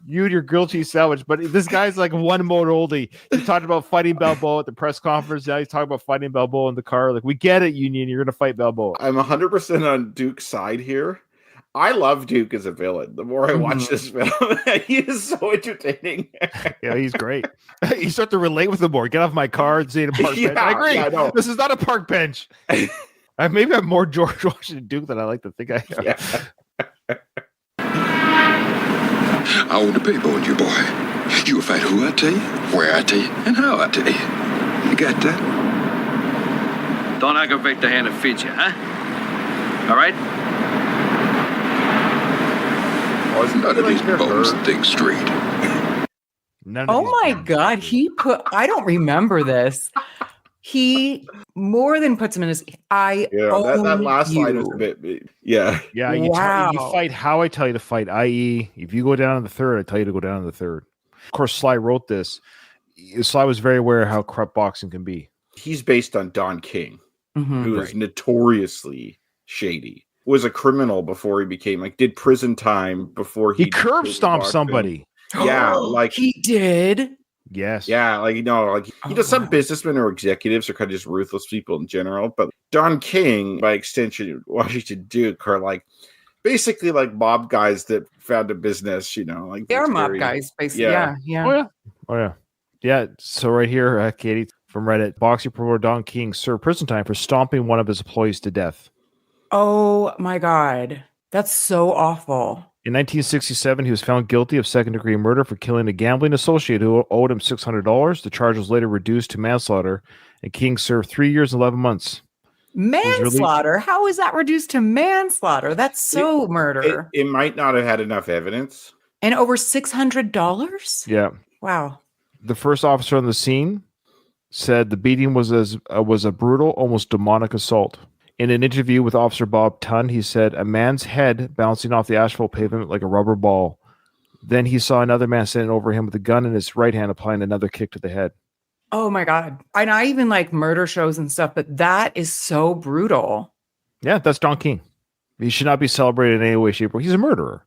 You and your grilled cheese sandwich. But this guy's like one mode oldie. He talked about fighting Balboa at the press conference. Now he's talking about fighting Balboa in the car. Like, we get it, Union. You're going to fight Balboa. I'm 100% on Duke's side here. I love Duke as a villain. The more I watch this film, he is so entertaining. Yeah, he's great. You start to relate with him more. Get off my car and say a park bench. I agree. Yeah, this is not a park bench. Maybe I'm more George Washington Duke than I like to think I am. Yeah. I want to pay board you, boy. You will fight who I tell you, where I tell you, and how I tell you. You got that? Don't aggravate the hand that feeds you, huh? All right? None of these bums think straight. Oh my God. I don't remember this. He more than puts him in his. That last line is a bit. Yeah. Yeah. You fight how I tell you to fight, i.e., if you go down in the third, I tell you to go down in the third. Of course, Sly wrote this. Sly was very aware of how corrupt boxing can be. He's based on Don King, who is notoriously shady. Was a criminal before he became did prison time before he curb stomped somebody. Yeah, he did. Yes. Yeah, he does some businessmen or executives are kind of just ruthless people in general, but Don King, by extension, Washington Duke, are basically mob guys that found a business, they're mob guys, basically. Yeah. Oh yeah. Yeah. So right here, Katie from Reddit, boxing promoter Don King served prison time for stomping one of his employees to death. Oh my God. That's so awful. In 1967, he was found guilty of second-degree murder for killing a gambling associate who owed him $600. The charge was later reduced to manslaughter, and King served 3 years and 11 months. Manslaughter? How is that reduced to manslaughter? That's so murder. It might not have had enough evidence. And over $600? Yeah. Wow. The first officer on the scene said the beating was a brutal, almost demonic assault. In an interview with Officer Bob Tunn, he said, a man's head bouncing off the asphalt pavement like a rubber ball. Then he saw another man standing over him with a gun in his right hand, applying another kick to the head. Oh my God. And I even like murder shows and stuff, but that is so brutal. Yeah, that's Don King. He should not be celebrated in any way, shape, or form. He's a murderer.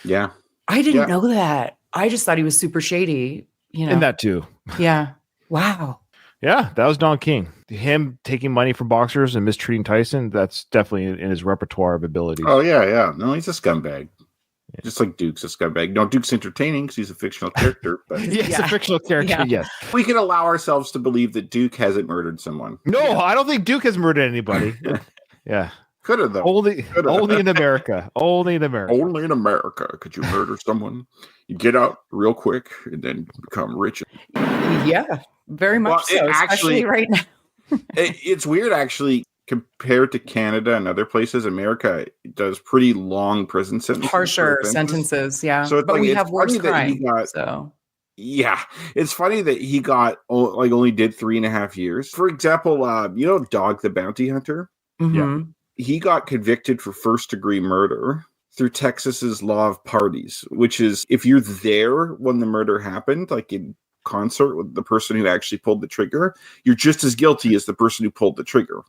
Yeah. I didn't know that. I just thought he was super shady, And that too. Yeah. Wow. Yeah, that was Don King. Him taking money from boxers and mistreating Tyson, that's definitely in his repertoire of abilities. Oh, yeah. No, he's a scumbag. Yeah. Just like Duke's a scumbag. No, Duke's entertaining because he's a fictional character. But he's a fictional character, yes. We can allow ourselves to believe that Duke hasn't murdered someone. No, I don't think Duke has murdered anybody. Yeah. Could have, though. Only in America. Only in America. Only in America could you murder someone. You get out real quick and then become rich. Yeah, very much so, especially right now. It's weird, actually, compared to Canada and other places. America does pretty long prison sentences. Harsher sentences, yeah. So but we have worse crime. Yeah, it's funny that he got only did 3.5 years. For example, Dog the Bounty Hunter? Mm-hmm. Yeah. He got convicted for first-degree murder through Texas's law of parties, which is if you're there when the murder happened, in concert with the person who actually pulled the trigger, you're just as guilty as the person who pulled the trigger.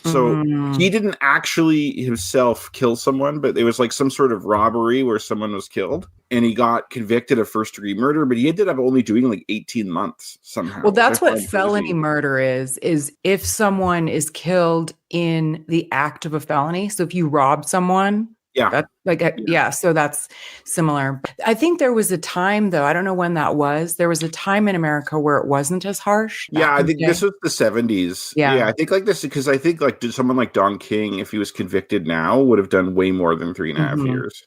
So he didn't actually himself kill someone, but it was like some sort of robbery where someone was killed, and he got convicted of first-degree murder, but he ended up only doing like 18 months somehow. Well, that's what felony murder is if someone is killed in the act of a felony. So if you rob someone, so that's similar. I think there was a time, though, I don't know when that was. There was a time in America where it wasn't as harsh. Yeah, I think this was the 70s. Yeah, I think like this, because I think like someone like Don King, if he was convicted now, would have done way more than 3.5 years.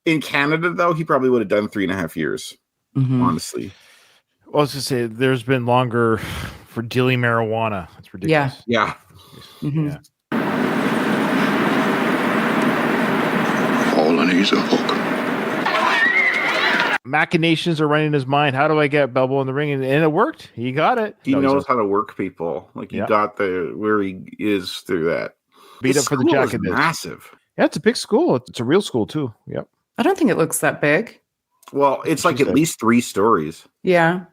In Canada, though, he probably would have done 3.5 years, honestly. Well, I was going to say, there's been longer for dealing marijuana. It's ridiculous. Yeah. Yeah. All I need is a hook. Machinations are running in his mind. How do I get Balboa in the ring? And it worked. He got it. He knows how to work people. Like he got where he is through that. Beat up for the jacket. Massive. Yeah, it's a big school. It's a real school too. Yep. I don't think it looks that big. Well, it's like at least 3 stories. Yeah.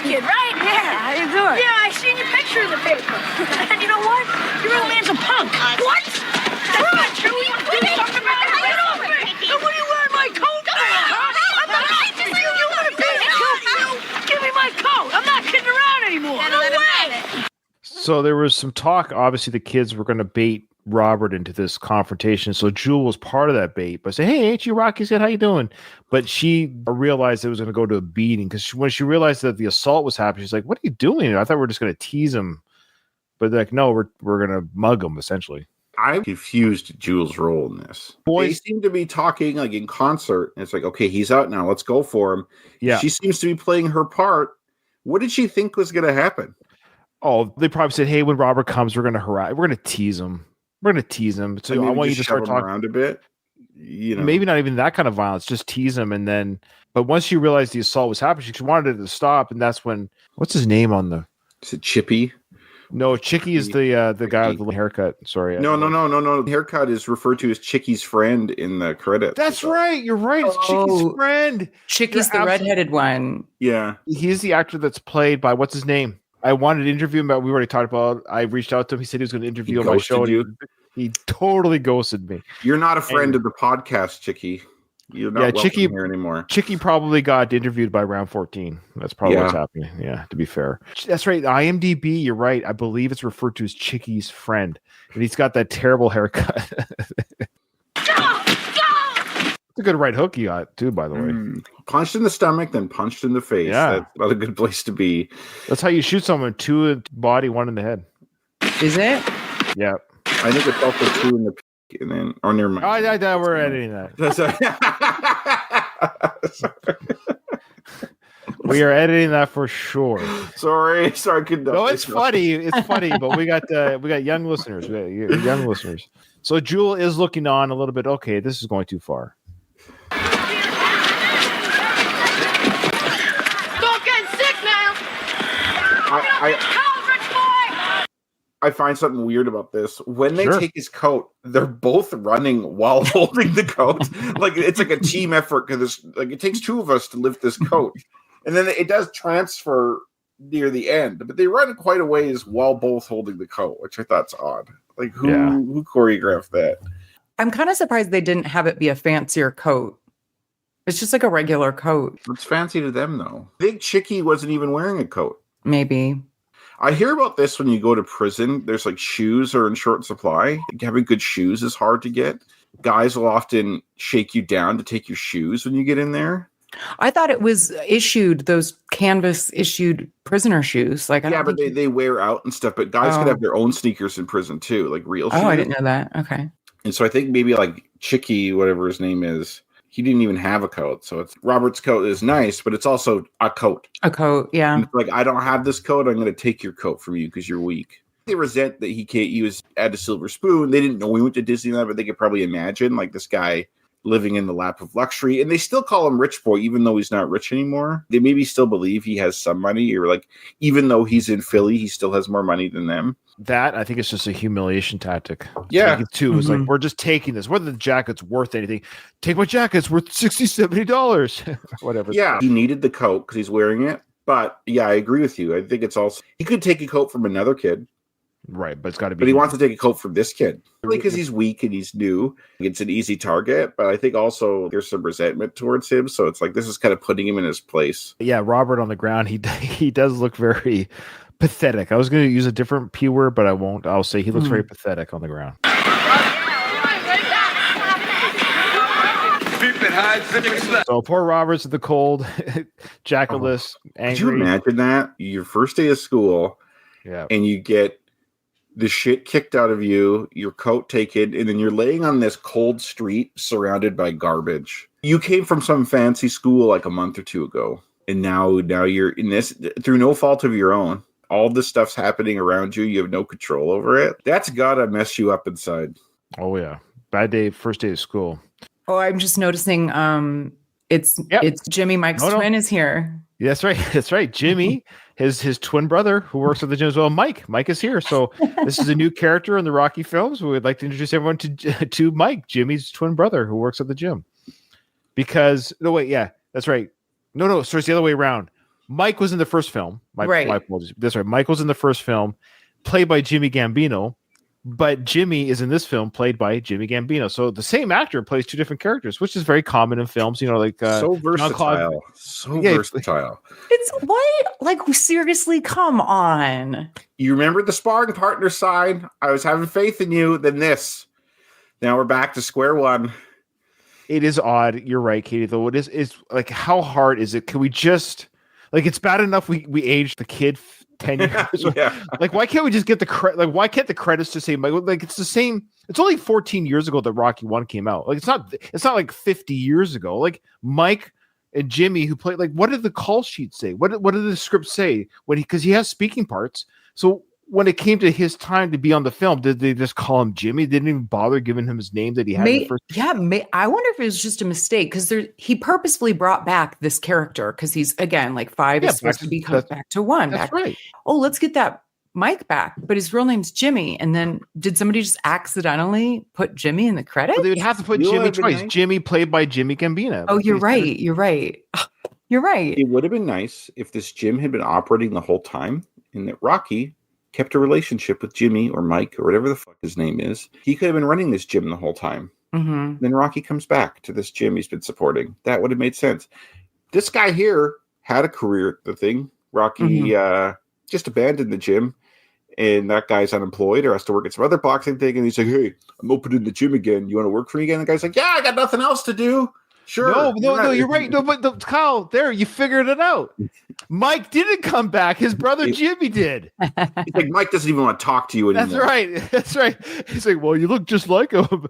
Kid, right? Yeah, how you doing? Yeah, I seen your picture in the paper. And you know what? Your real man's a punk. What? That's not true. What are you talking about? So what are you wearing my coat for? I'm not kidding you. You want to beat me? Give me my coat. I'm not kidding around anymore. No way. So there was some talk. Obviously, the kids were going to bait Robert into this confrontation. So Jewel was part of that bait, but say, "Hey, ain't you Rocky's kid? How you doing?" But she realized it was going to go to a beating because when she realized that the assault was happening, she's like, "What are you doing?" I thought we were just going to tease him, but like, no, we're going to mug him essentially. I'm confused Jewel's role in this. They seem to be talking like in concert. And it's like, okay, he's out now. Let's go for him. Yeah, she seems to be playing her part. What did she think was going to happen? Oh, they probably said, "Hey, when Robert comes, we're going to harass. We're going to tease him. We're going to tease him. So I want you to start talking around a bit." You know, maybe not even that kind of violence, just tease him. And then, but once she realized the assault was happening, she wanted it to stop. And that's when, what's his name on the? Is it Chippy? No, Chicky is the guy with the haircut. Sorry. No. The haircut is referred to as Chicky's friend in the credits. That's right. You're right. It's Chicky's friend. Chicky's the redheaded one. Yeah. He's the actor that's played by, what's his name? I wanted to interview him, but we already talked about. I reached out to him. He said he was going to interview on my show. He totally ghosted me. You're not a friend of the podcast, Chicky. You're not Chicky here anymore. Chicky probably got interviewed by round 14. That's probably what's happening. Yeah, to be fair. That's right. IMDb, you're right. I believe it's referred to as Chicky's friend. And he's got that terrible haircut. It's a good right hook he got, too, by the way. Punched in the stomach, then punched in the face. Yeah. That's not a good place to be. That's how you shoot someone. 2 in the body, 1 in the head. Is it? Yeah. I think it's also 2 in the peak, and then near my. Oh, we're editing that. We are editing that for sure. Sorry. No, it's funny. It's funny, but we got young listeners. We got young listeners. So Jewel is looking on a little bit. Okay, this is going too far. Don't get sick now. I find something weird about this. When they take his coat, they're both running while holding the coat. Like it's like a team effort because like it takes 2 of us to lift this coat, and then it does transfer near the end. But they run quite a ways while both holding the coat, which I thought's odd. Like who choreographed that? I'm kind of surprised they didn't have it be a fancier coat. It's just like a regular coat. It's fancy to them though. I think Chicky wasn't even wearing a coat. Maybe. I hear about this when you go to prison. There's like shoes are in short supply. Having good shoes is hard to get. Guys will often shake you down to take your shoes when you get in there. I thought it was issued, those canvas issued prisoner shoes. Like, but they wear out and stuff. But guys could have their own sneakers in prison too, like real shoes. Oh, I didn't know that. Okay. And so I think maybe like Chicky, whatever his name is, he didn't even have a coat. So it's Robert's coat is nice, but it's also a coat. A coat, yeah. And it's like, I don't have this coat. I'm going to take your coat from you because you're weak. They resent that he was at a silver spoon. They didn't know he went to Disneyland, but they could probably imagine like this guy living in the lap of luxury. And they still call him Rich Boy, even though he's not rich anymore. They maybe still believe he has some money, or like, even though he's in Philly, he still has more money than them. That, I think it's just a humiliation tactic. Yeah. Too. It's like, we're just taking this. Whether the jacket's worth anything, take my jacket. It's worth $60, $70. Whatever. Yeah. He needed the coat because he's wearing it. But yeah, I agree with you. I think it's also, he could take a coat from another kid. Right, but it's got to be. But he wants to take a coat from this kid because he's weak and he's new. It's an easy target, but I think also there's some resentment towards him. So it's like this is kind of putting him in his place. Yeah, Robert on the ground, he does look very pathetic. I was going to use a different P word, but I won't. I'll say he looks very pathetic on the ground. So poor Robert's in the cold, jacketless, angry. Could you imagine that? Your first day of school, and you get the shit kicked out of you, your coat taken, and then you're laying on this cold street surrounded by garbage. You came from some fancy school like a month or two ago, and now you're in this through no fault of your own. All this stuff's happening around you. You have no control over it. That's gotta mess you up inside. Oh yeah, bad day, first day of school. Oh, I'm just noticing. It's Jimmy. Mike's twin is here. Yeah, that's right. That's right. Jimmy, his twin brother who works at the gym as well. Mike is here. So this is a new character in the Rocky films. We would like to introduce everyone to Mike, Jimmy's twin brother who works at the gym. Because that's right. No, so it's the other way around. Mike was in the first film. That's right. Mike was in the first film, played by Jimmy Gambino. But Jimmy is in this film, played by Jimmy Gambino. So the same actor plays two different characters, which is very common in films. Like so versatile, versatile. It's why, like, seriously, come on. You remember the sparring partner sign? I was having faith in you. Then this. Now we're back to square one. It is odd. You're right, Katie. Though it is like, how hard is it? Can we just it's bad enough we aged the kid 10 years. Like, why can't we just get the credit? Like, why can't the credits just say, like, it's the same? It's only 14 years ago that Rocky 1 came out. Like, it's not like 50 years ago. Like, Mike and Jimmy, who played, like, what did the call sheet say? What did the script say because he has speaking parts? So when it came to his time to be on the film, did they just call him Jimmy? They didn't even bother giving him his name that he had in the first. Yeah, I wonder if it was just a mistake because he purposefully brought back this character because he's, again, like 5 is supposed to be cut back to 1. That's right. Oh, let's get that Mike back, but his real name's Jimmy. And then did somebody just accidentally put Jimmy in the credits? Well, they would have to put Jimmy twice. Jimmy played by Jimmy Gambina. Oh, you're right. You're right. You're right. It would have been nice if this gym had been operating the whole time and that Rocky kept a relationship with Jimmy or Mike or whatever the fuck his name is. He could have been running this gym the whole time. Mm-hmm. Then Rocky comes back to this gym he's been supporting. That would have made sense. This guy here had a career at the thing. Rocky just abandoned the gym, and that guy's unemployed or has to work at some other boxing thing. And he's like, "Hey, I'm opening the gym again. You want to work for me again?" And the guy's like, "Yeah, I got nothing else to do." Sure. No, you're right. No, but Kyle, there, you figured it out. Mike didn't come back. His brother Jimmy did. He's like, Mike doesn't even want to talk to you anymore. That's right. He's like, well, you look just like him.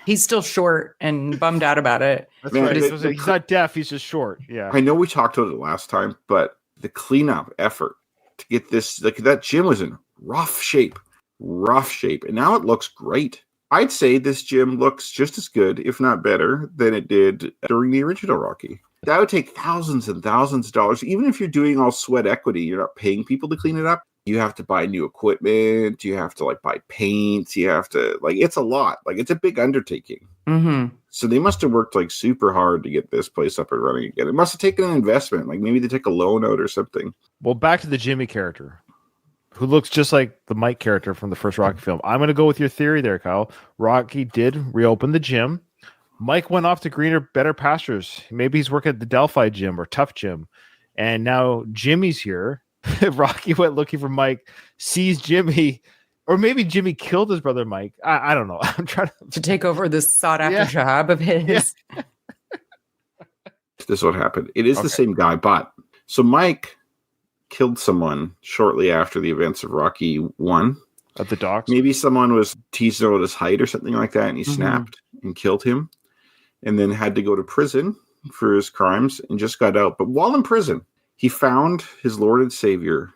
He's still short and bummed out about it. That's right. He's not deaf. He's just short. Yeah. I know we talked about it last time, but the cleanup effort to get this, like, that gym was in rough shape. And now it looks great. I'd say this gym looks just as good, if not better, than it did during the original Rocky. That would take thousands and thousands of dollars. Even if you're doing all sweat equity, you're not paying people to clean it up. You have to buy new equipment. You have to buy paint. You have to it's a lot. It's a big undertaking. Mm-hmm. So they must have worked super hard to get this place up and running again. It must have taken an investment. Maybe they took a loan out or something. Well, back to the Jimmy character, who looks just like the Mike character from the first Rocky film. I'm going to go with your theory there, Kyle. Rocky did reopen the gym. Mike went off to greener, better pastures. Maybe he's working at the Delphi gym or Tough Gym. And now Jimmy's here. Rocky went looking for Mike, sees Jimmy, or maybe Jimmy killed his brother Mike. I don't know. I'm trying to take over this sought-after job of his. Yeah. This is what happened. It is the same guy, but so Mike killed someone shortly after the events of Rocky 1. At the docks? Maybe someone was teasing about his height or something like that, and he snapped and killed him, and then had to go to prison for his crimes and just got out. But while in prison, he found his Lord and Savior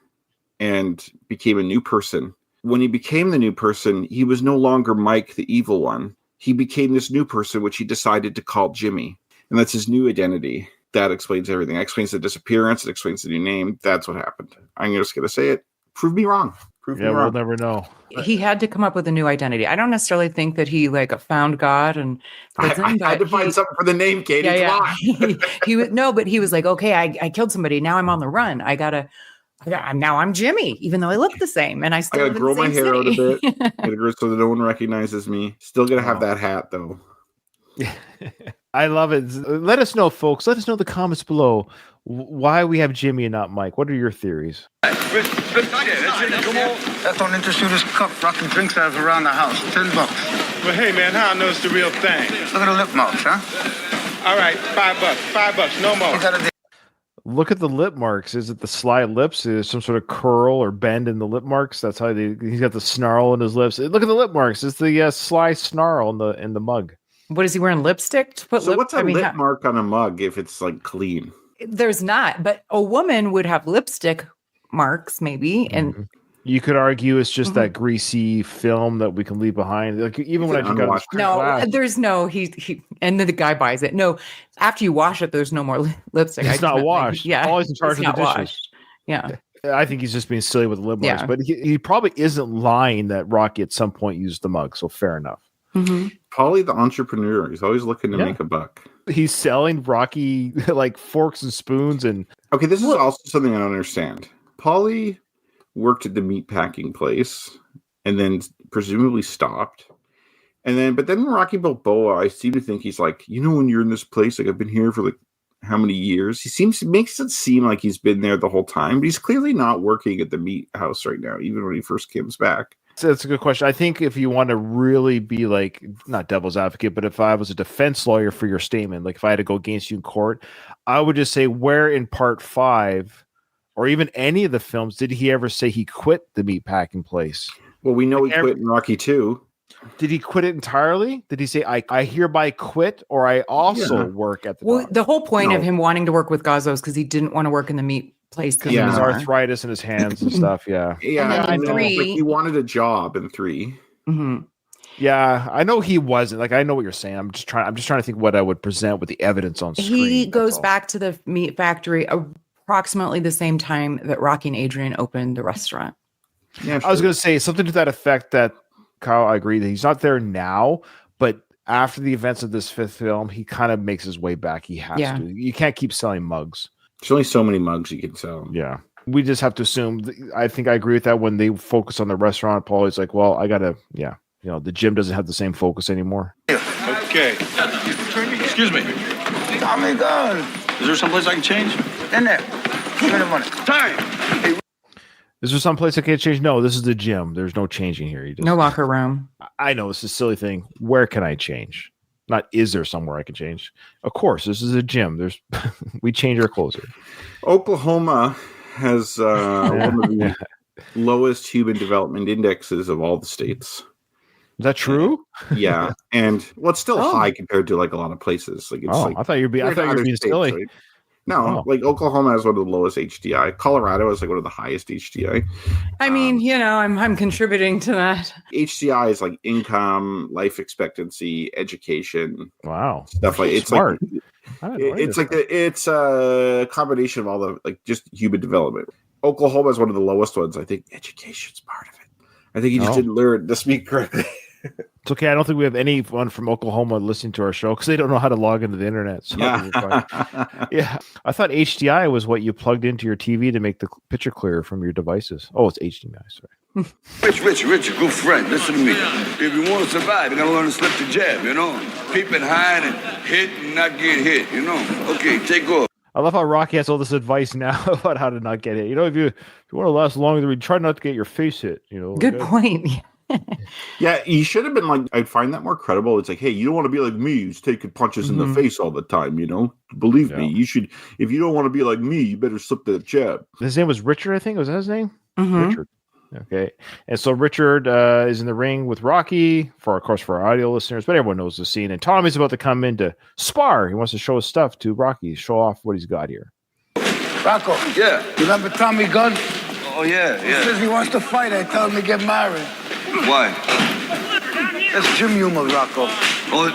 and became a new person. When he became the new person, he was no longer Mike, the evil one. he became this new person, which he decided to call Jimmy. And that's his new identity. That explains everything. That explains the disappearance. It explains the new name. That's what happened. I'm just going to say it. Prove me wrong. Prove me wrong. We'll never know. He had to come up with a new identity. I don't necessarily think that he like found God and prison, I had to find something for the name, Katie. Come on. he was but he was like, okay, I killed somebody. Now I'm on the run. Now I'm Jimmy, even though I look the same, and I still gotta grow my hair out a bit, so that no one recognizes me. Still gonna have that hat though. I love it. Let us know, folks. Let us know in the comments below why we have Jimmy and not Mike. What are your theories? That don't interest you. This cup rocking drinks out of around the house. $10. Well, hey man, how I know it's the real thing? Look at the lip marks, huh? All right, $5, no more. Look at the lip marks. Is it the sly lips? Is there some sort of curl or bend in the lip marks? That's how he's got the snarl in his lips. Look at the lip marks. It's the sly snarl in the mug. What is he wearing? Lipstick to put? What's a lip mark on a mug if it's like clean? There's not, but a woman would have lipstick marks, maybe, and you could argue it's just that greasy film that we can leave behind. Like even when I took out there's no he and then the guy buys it. No, after you wash it, there's no more lipstick. It's not washed. Always in charge of the dishes. Washed. Yeah. I think he's just being silly with the lip marks, but he probably isn't lying that Rocky at some point used the mug. So fair enough. Paulie the entrepreneur. He's always looking to make a buck. He's selling Rocky like forks and spoons and. Okay, this is also something I don't understand. Paulie worked at the meat packing place and then presumably stopped. But then Rocky Balboa, I seem to think he's like, when you're in this place, like I've been here for like how many years? Makes it seem like he's been there the whole time, but he's clearly not working at the meat house right now, even when he first comes back. That's a good question. I think if you want to really be like, not devil's advocate, but if I was a defense lawyer for your statement, like if I had to go against you in court, I would just say where in part 5 or even any of the films did he ever say he quit the meat packing place? Well, we know he quit in Rocky 2. Did he quit it entirely? Did he say, I hereby quit, or I also work at the doctor? The whole point of him wanting to work with Gazzo is because he didn't want to work in the meat place because of his arthritis in his hands and stuff. Yeah. And then he wanted a job in 3. Yeah, I know he wasn't. Like, I know what you're saying. I'm just trying to think what I would present with the evidence on screen. He goes back to the meat factory approximately the same time that Rocky and Adrian opened the restaurant. Yeah, I was going to say something to that effect that, Kyle, I agree that he's not there now, but after the events of this 5th film, he kind of makes his way back. He has to. You can't keep selling mugs. There's only so many mugs you can sell. Yeah. We just have to assume. I think I agree with that when they focus on the restaurant. Paulie's like, well, I got to, the gym doesn't have the same focus anymore. Okay. Excuse me. Tommy Gunn. Is there someplace I can change? In there. Give me the money. Time. Is there someplace I can't change? No, this is the gym. There's no changing here. No locker room. I know it's a silly thing. Where can I change? Not is there somewhere I can change? Of course, this is a gym. We change our clothes here. Oklahoma has one of the lowest human development indexes of all the states. Is that true? Yeah, and it's still high compared to like a lot of places. Like it's I thought you were being silly. Right? No, like Oklahoma has one of the lowest HDI. Colorado has like one of the highest HDI. I mean, I'm contributing to that. HDI is like income, life expectancy, education. Wow, stuff like it's smart. It's a combination of all the like just human development. Oklahoma is one of the lowest ones. I think education's part of it. I think he just didn't learn to speak correctly. It's okay. I don't think we have anyone from Oklahoma listening to our show because they don't know how to log into the internet. So yeah. I thought HDI was what you plugged into your TV to make the picture clearer from your devices. Oh, it's HDMI. Sorry. Rich, good friend. Listen to me. If you want to survive, you gotta learn to slip the jab. Peep and hide and hit and not get hit. Okay, take off. I love how Rocky has all this advice now about how to not get hit. If you want to last longer, try not to get your face hit. Good point. Yeah, he should have been like, I'd find that more credible. It's like, hey, you don't want to be like me who's taking punches in the face all the time, Believe me, you should, if you don't want to be like me, you better slip that jab. His name was Richard, I think. Was that his name? Richard. Okay. And so Richard is in the ring with Rocky, of course, for our audio listeners, but everyone knows the scene. And Tommy's about to come in to spar. He wants to show his stuff to Rocky, show off what he's got here. Rocco. Yeah. You remember Tommy Gunn? Oh, yeah. He says he wants to fight. I tell him to get married. Why? That's Jim humor, Rocco. Oh,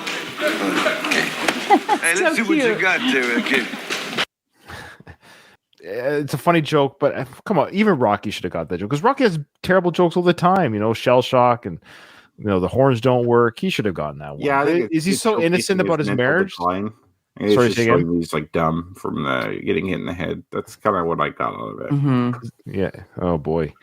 hey, let's see what you got there, kid. It's a funny joke, but come on, even Rocky should have got that joke because Rocky has terrible jokes all the time. Shell shock and the horns don't work. He should have gotten that one. Yeah, is he so innocent about his marriage? Sorry, he's like dumb from getting hit in the head. That's kind of what I got out of it. Mm-hmm. Yeah. Oh boy.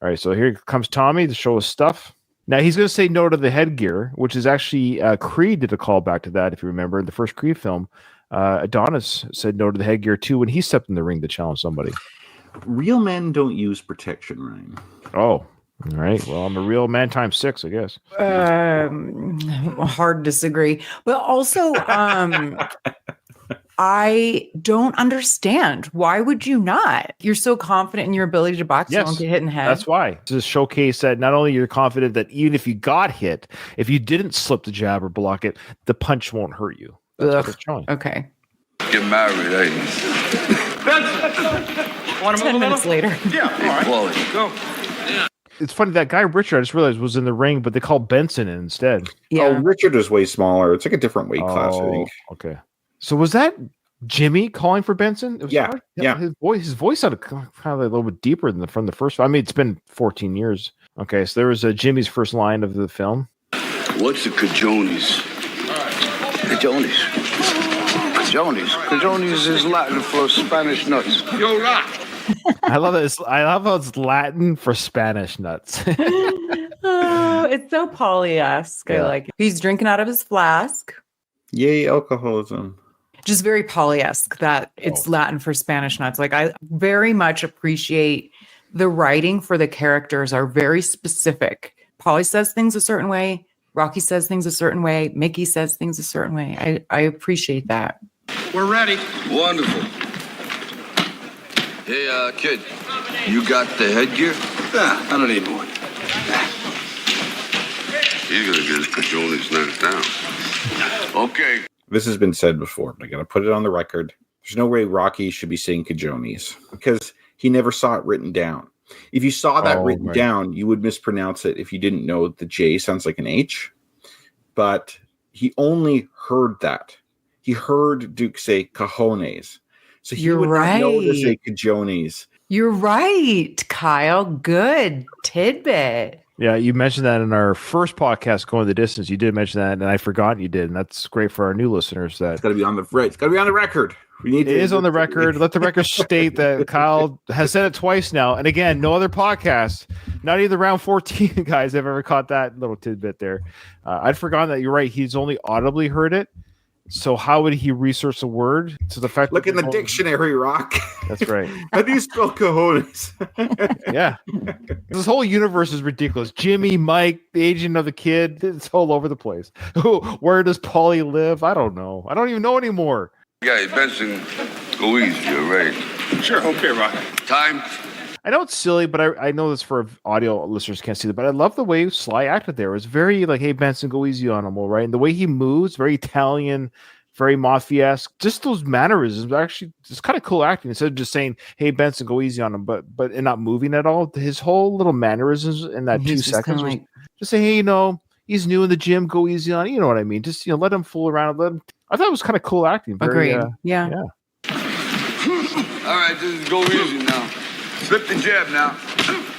All right. So here comes Tommy to show us stuff. Now he's going to say no to the headgear, which is actually Creed did a call back to that. If you remember in the first Creed film. Adonis said no to the headgear too when he stepped in the ring to challenge somebody. Real men don't use protection, Ryan. Oh, all right. Well, I'm a real man times 6, I guess. Hard to disagree, but also, I don't understand. Why would you not? You're so confident in your ability to box. You won't get hit in the head. That's why. To showcase that not only you're confident that even if you got hit, if you didn't slip the jab or block it, the punch won't hurt you. That's what it's showing. Okay. Get married, eh? Want to 10 minutes later. Yeah, all right. Paulie. Go. It's funny that guy Richard, I just realized, was in the ring, but they called Benson in instead. Yeah. Oh, Richard is way smaller. It's like a different weight class, I think. Okay. So was that Jimmy calling for Benson? It was Yeah. hard. Yeah. His voice sounded kind of a little bit deeper than from the first. I mean, it's been 14 years. Okay, so there was Jimmy's first line of the film. What's the cajones? Cajones. Cajones is Latin for Spanish nuts. Yo, Rock. I love it. I love how it's Latin for Spanish nuts. Oh, it's so Paulie-esque. I like it. He's drinking out of his flask. Yay, alcoholism. Just very Paulie-esque that it's Latin for Spanish nuts. Like, I very much appreciate the writing for the characters are very specific. Paulie says things a certain way. Rocky says things a certain way. Mickey says things a certain way. I appreciate that. We're ready. Wonderful. Hey, kid, you got the headgear? Yeah, I don't need one. He's gonna get his cajones knocked down. Okay. This has been said before, but I gotta put it on the record. There's no way Rocky should be saying cajones because he never saw it written down. If you saw that written down, you would mispronounce it if you didn't know the J sounds like an H. But he only heard that. He heard Duke say cajones. So he would not know to say cajones. You're right, Kyle. Good tidbit. Yeah, you mentioned that in our first podcast, Going the Distance. You did mention that, and I forgot you did, and that's great for our new listeners. That it's got to be on the right. It's got to be on the record. It is on the record. Let the record state that Kyle has said it twice now, and again, no other podcast, not even the round 14 guys have ever caught that little tidbit there. I'd forgotten that. You're right. He's only audibly heard it. So how would he research the word? So the fact look in the dictionary, Rock. That's right. How do you spell cojones? Yeah, this whole universe is ridiculous. Jimmy, Mike, the agent of the kid, it's all over the place. Where does Paulie live? I don't know. I don't even know anymore. Yeah, Benson, go easy, all right? Sure, okay, Rock. Time. I know it's silly, but I know this for audio listeners can't see that. But I love the way Sly acted there. It was very like, hey, Benson, go easy on him, all right? And the way he moves, very Italian, very mafia-esque. Just those mannerisms, actually, it's kind of cool acting. Instead of just saying, hey, Benson, go easy on him, but and not moving at all. His whole little mannerisms in that 2 seconds. Like, just say, hey, he's new in the gym, go easy on him. You know what I mean? Just, let him fool around. I thought it was kind of cool acting. Very, agreed. Yeah. All right, this is go easy now. Slip the jab now.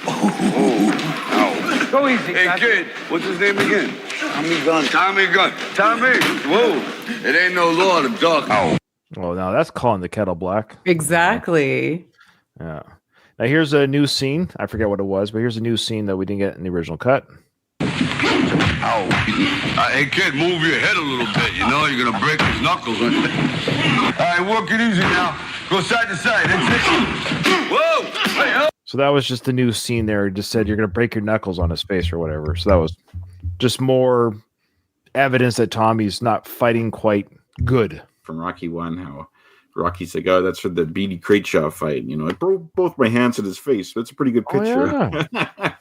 Oh. Go easy. Hey, kid, what's his name again? Tommy Gunn. Tommy Gunn. Tommy. Whoa. It ain't no law to duck. Oh, now that's calling the kettle black. Exactly. Yeah. Now here's a new scene. I forget what it was, but here's a new scene that we didn't get in the original cut. Ow. Hey, kid, move your head a little bit. You're going to break his knuckles. All right, work it easy now. Go side to side. That's it. Whoa. Hey, so that was just the new scene there. It just said you're going to break your knuckles on his face or whatever. So that was just more evidence that Tommy's not fighting quite good. From Rocky 1, how Rocky's like, oh, that's for the Beatty Crateshaw fight. I broke both my hands in his face. That's a pretty good picture. Oh, yeah.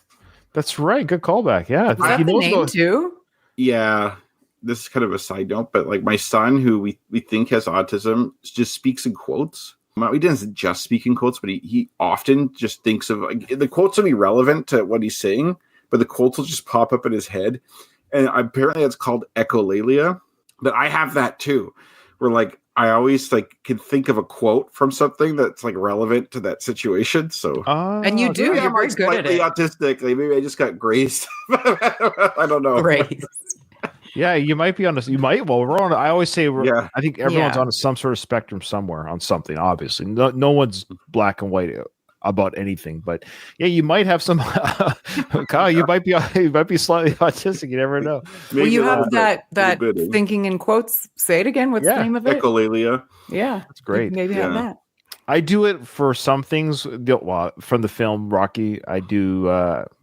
That's right. Good callback. Yeah. Is that the name too? Yeah. This is kind of a side note, but like my son, who we think has autism, just speaks in quotes. He doesn't just speak in quotes, but he often just thinks of the quotes will be relevant to what he's saying, but the quotes will just pop up in his head. And apparently it's called echolalia. But I have that too, where like I always like can think of a quote from something that's like relevant to that situation. So and you do. Yeah, You're very I'm good at slightly it. autistic. Like maybe I just got graced. I don't know. Grace. Yeah, you might be on a. You might. Well, we're on. I always say. Yeah. I think everyone's Yeah. on some sort of spectrum somewhere on something. Obviously, no one's black and white about anything. But yeah, you might have some. Kyle, you might be slightly autistic. You never know. Well, you have that bit, thinking in quotes. Say it again. What's the name of it? Echolalia. Yeah, that's great. Maybe have that. I do it for some things. Well, from the film Rocky, I do.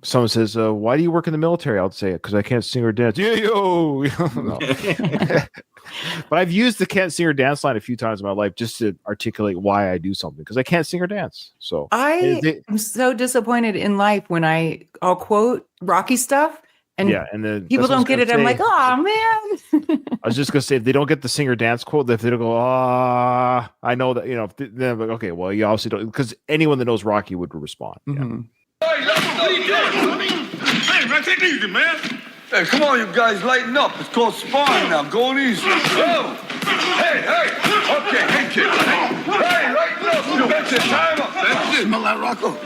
Someone says, "Why do you work in the military?" I'll say it because I can't sing or dance. Yeah, yo. No. But I've used the can't sing or dance line a few times in my life just to articulate why I do something because I can't sing or dance. So I am so disappointed in life when I'll quote Rocky stuff and and then people don't get it. I'm like, oh man. I was just gonna say if they don't get the sing or dance quote, if they don't go, I know that then like, okay, well, you obviously don't because anyone that knows Rocky would respond. Mm-hmm. Hey, what are you doing? Hey, man, take it easy, man. Hey, come on, you guys, lighten up. It's called sparring now. Going easy. Oh. Hey. Okay, hey, kid. Hey, lighten up. You bet your time up. That's it. Smell that, Rocco?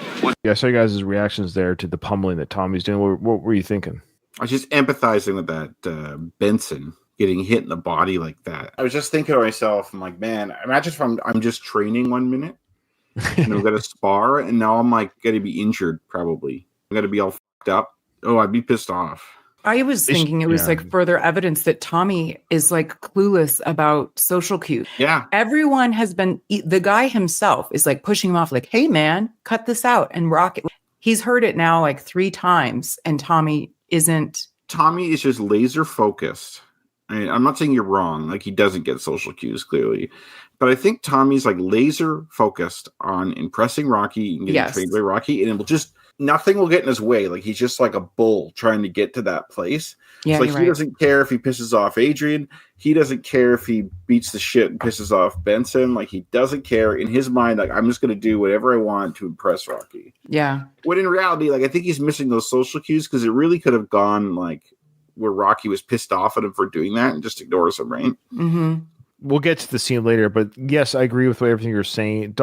Yeah, I saw you guys' reactions there to the pummeling that Tommy's doing. What were you thinking? I was just empathizing with that Benson getting hit in the body like that. I was just thinking to myself, I'm like, man, imagine if I'm just training 1 minute and I'm gonna spar, and now I'm like gonna be injured. Probably I'm gonna be all fucked up. Oh, I'd be pissed off. I was thinking it was like further evidence that Tommy is like clueless about social cues. Yeah. Everyone has been, the guy himself is like pushing him off, like, hey man, cut this out and rock it. He's heard it now like 3 times and Tommy isn't. Tommy is just laser focused. I mean, I'm not saying you're wrong. Like he doesn't get social cues clearly, but I think Tommy's like laser focused on impressing Rocky and getting trained by Rocky, and it will just nothing will get in his way. Like he's just like a bull trying to get to that place. Yeah, it's like he doesn't care if he pisses off Adrian. He doesn't care if he beats the shit and pisses off Benson. Like he doesn't care in his mind. Like I'm just going to do whatever I want to impress Rocky. Yeah. When in reality, like I think he's missing those social cues because it really could have gone like where Rocky was pissed off at him for doing that and just ignores him, right? Mm-hmm. We'll get to the scene later, but yes, I agree with everything you're saying. ...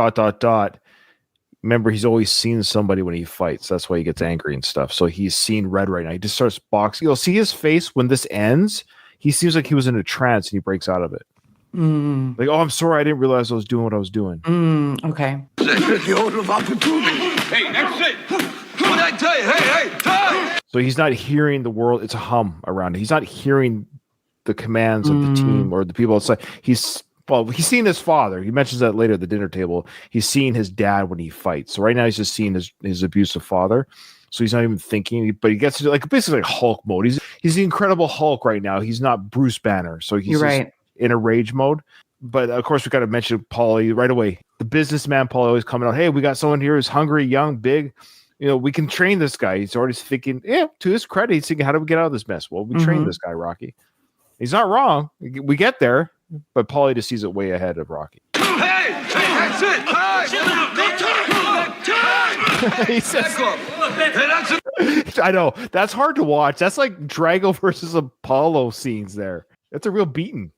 Remember, he's always seen somebody when he fights. That's why he gets angry and stuff. So he's seen red right now. He just starts boxing. You'll see his face when this ends. He seems like he was in a trance and he breaks out of it. Mm. Like, oh, I'm sorry. I didn't realize I was doing what I was doing. Okay. The order of opportunity. Hey, that's it. What did I tell you? Hey, time. So he's not hearing the world. It's a hum around it. He's not hearing the commands of the team or the people outside. He's seen his father. He mentions that later at the dinner table. He's seeing his dad when he fights. So right now he's just seeing his abusive father. So he's not even thinking, but he gets to like basically like Hulk mode. He's the Incredible Hulk right now. He's not Bruce Banner. So he's in a rage mode. But of course we got to mention Paulie right away. The businessman Paulie always coming out. Hey, we got someone here who's hungry, young, big. We can train this guy. He's already thinking, to his credit, he's thinking, how do we get out of this mess? Well, we train this guy, Rocky. He's not wrong. We get there. But Paulie just sees it way ahead of Rocky. Hey, that's it. He says, I know. That's hard to watch. That's like Drago versus Apollo scenes there. That's a real beating.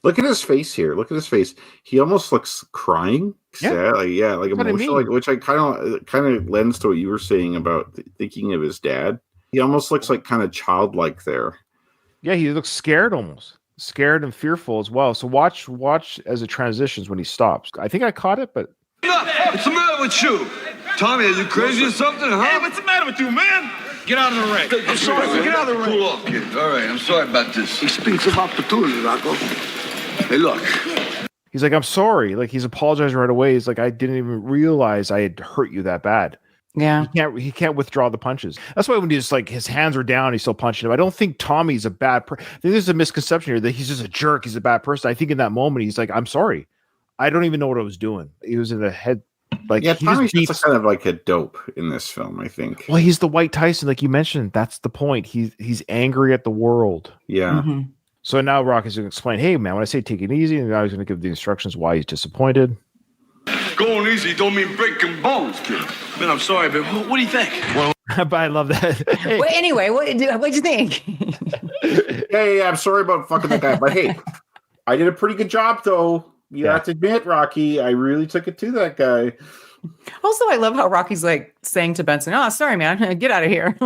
Look at his face here. Look at his face. He almost looks crying. Sad, like emotional, which I kind of lends to what you were saying about thinking of his dad. He almost looks like kind of childlike there. Yeah, he looks scared almost. Scared and fearful as well. So watch as it transitions when he stops. I think I caught it, but what's the matter with you? Tommy, are you crazy or something, huh? Hey, what's the matter with you, man? Get out of the ring. I'm sorry, get out of the ring. Cool off, kid. All right, I'm sorry about this. He speaks of opportunity, Rocco. Hey, look. He's like, I'm sorry. Like he's apologizing right away. He's like, I didn't even realize I had hurt you that bad. Yeah. He can't withdraw the punches. That's why when he's like his hands are down, he's still punching him. I don't think Tommy's a bad person. I think there's a misconception here that he's just a jerk. He's a bad person. I think in that moment he's like, I'm sorry. I don't even know what I was doing. He was in a head like Tommy's just kind of like a dope in this film, I think. Well, he's the White Tyson, like you mentioned. That's the point. He's angry at the world. Yeah. Mm-hmm. So now Rocky's going to explain, hey man, when I say take it easy, and now he's going to give the instructions why he's disappointed. Going easy don't mean breaking bones, kid. Man, I'm sorry, but what do you think? Well, but I love that. Well, anyway, what'd you think? Yeah. I'm sorry about fucking that guy, but hey, I did a pretty good job, though. You have to admit, Rocky, I really took it to that guy. Also, I love how Rocky's like saying to Benson, "Oh, sorry, man, get out of here."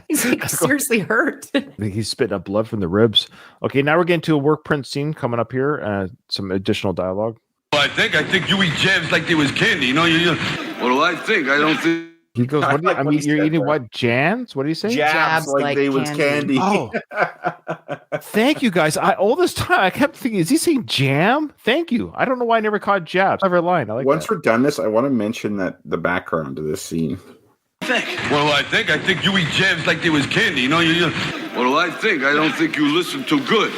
He's like seriously hurt. He's spitting up blood from the ribs. Okay, now we're getting to a work print scene coming up here. Some additional dialogue. Well, I think you eat jams like they was candy. You know, What do I think? I don't think. He goes, what do you, I mean, you're eating what? Jams? What do you say? Jabs like they was candy. Oh, thank you guys. All this time I kept thinking, is he saying jam? Thank you. I don't know why I never caught jabs. Clever line. I like Once that. we're done this, I want to mention that the background to this scene. Well, I think you eat jams like they was candy. You know, What do I think? I don't think you listen too good.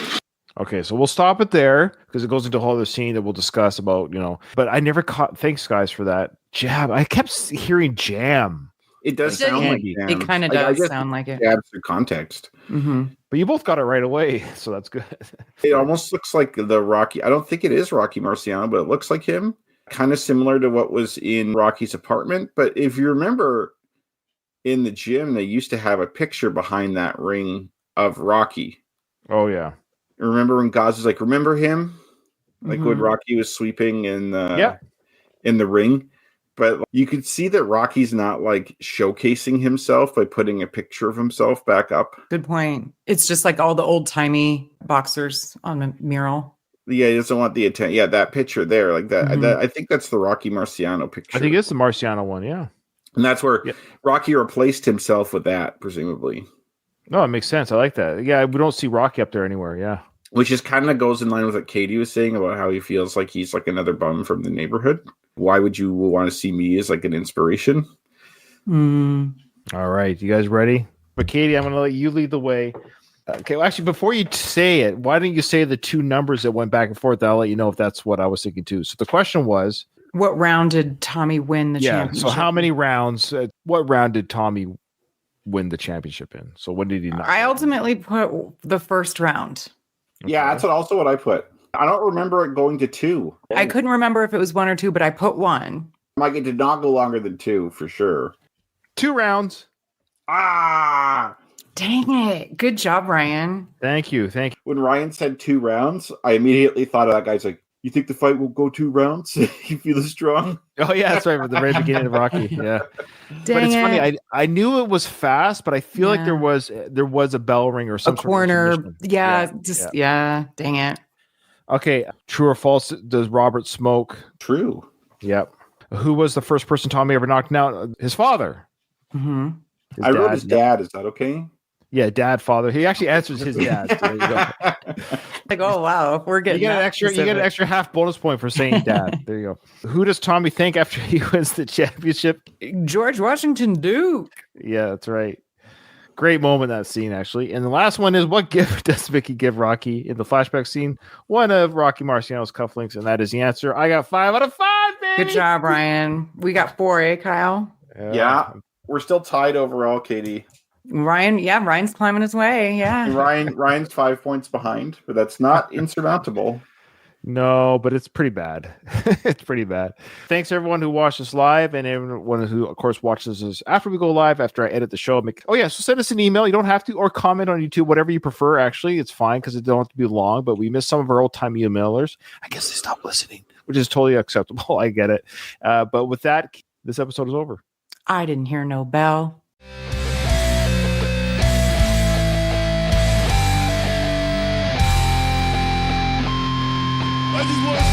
Okay, so we'll stop it there because it goes into a whole other scene that we'll discuss about, but I never caught, thanks guys for that. Jab. I kept hearing jam. It does sound like jam. It kind of does sound like it. Jabs through context. Mm-hmm. But you both got it right away, so that's good. It almost looks like the Rocky. I don't think it is Rocky Marciano, but it looks like him. Kind of similar to what was in Rocky's apartment. But if you remember, in the gym, they used to have a picture behind that ring of Rocky. Oh, yeah. Remember when Gaz was like, remember him? Like when Rocky was sweeping in the ring. But you could see that Rocky's not like showcasing himself by putting a picture of himself back up. Good point. It's just like all the old timey boxers on a mural. Yeah, he doesn't want the attention. Yeah, that picture there, like that. I think that's the Rocky Marciano picture. I think it's the Marciano one, yeah. And that's where Rocky replaced himself with that, presumably. No, it makes sense. I like that. Yeah, we don't see Rocky up there anywhere. Yeah. Which is kind of goes in line with what Katie was saying about how he feels like he's like another bum from the neighborhood. Why would you want to see me as like an inspiration? All right. You guys ready? But Katie, I'm going to let you lead the way. Okay. Well, actually, before you say it, why didn't you say the two numbers that went back and forth? I'll let you know if that's what I was thinking too. So the question was, what round did Tommy win the championship? So how many rounds? What round did Tommy win the championship in? So when did he not? I ultimately put the first round. Okay. Yeah, that's what I put. I don't remember it going to 2. I couldn't remember if it was 1 or 2, but I put 1. Like it did not go longer than 2 for sure. 2 rounds. Dang it. Good job, Ryan. Thank you. When Ryan said 2 rounds, I immediately thought of that guy's like, you think the fight will go 2 rounds? You feel strong? Oh, yeah, that's right. From the very beginning of Rocky. Yeah. Dang but it's it. funny. I knew it was fast, but I feel like there was a bell ring or some sort corner. Of Dang it. Okay. True or false? Does Robert smoke? True. Yep. Who was the first person Tommy ever knocked out? His father. Mm-hmm. I wrote his dad. Is that okay? Yeah, dad, father. He actually answers his dad. So there you go. Like, oh wow, we're getting you get an extra half bonus point for saying dad. There you go. Who does Tommy think after he wins the championship? George Washington Duke. Yeah, that's right. Great moment, that scene, actually. And the last one is, what gift does Mickey give Rocky in the flashback scene? One of Rocky Marciano's cufflinks, and that is the answer. I got 5 out of 5, baby! Good job, Ryan. We got 4, Kyle? Yeah. We're still tied overall, Katie. Ryan's climbing his way. Yeah. Ryan's 5 points behind, but that's not insurmountable. No, but it's pretty bad. It's pretty bad. Thanks everyone who watched us live and everyone who, of course, watches us after we go live, after I edit the show. So send us an email. You don't have to, or comment on YouTube, whatever you prefer. Actually, it's fine because it don't have to be long, but we miss some of our old-time emailers. I guess they stopped listening, which is totally acceptable. I get it. But with that, this episode is over. I didn't hear no bell. I just want to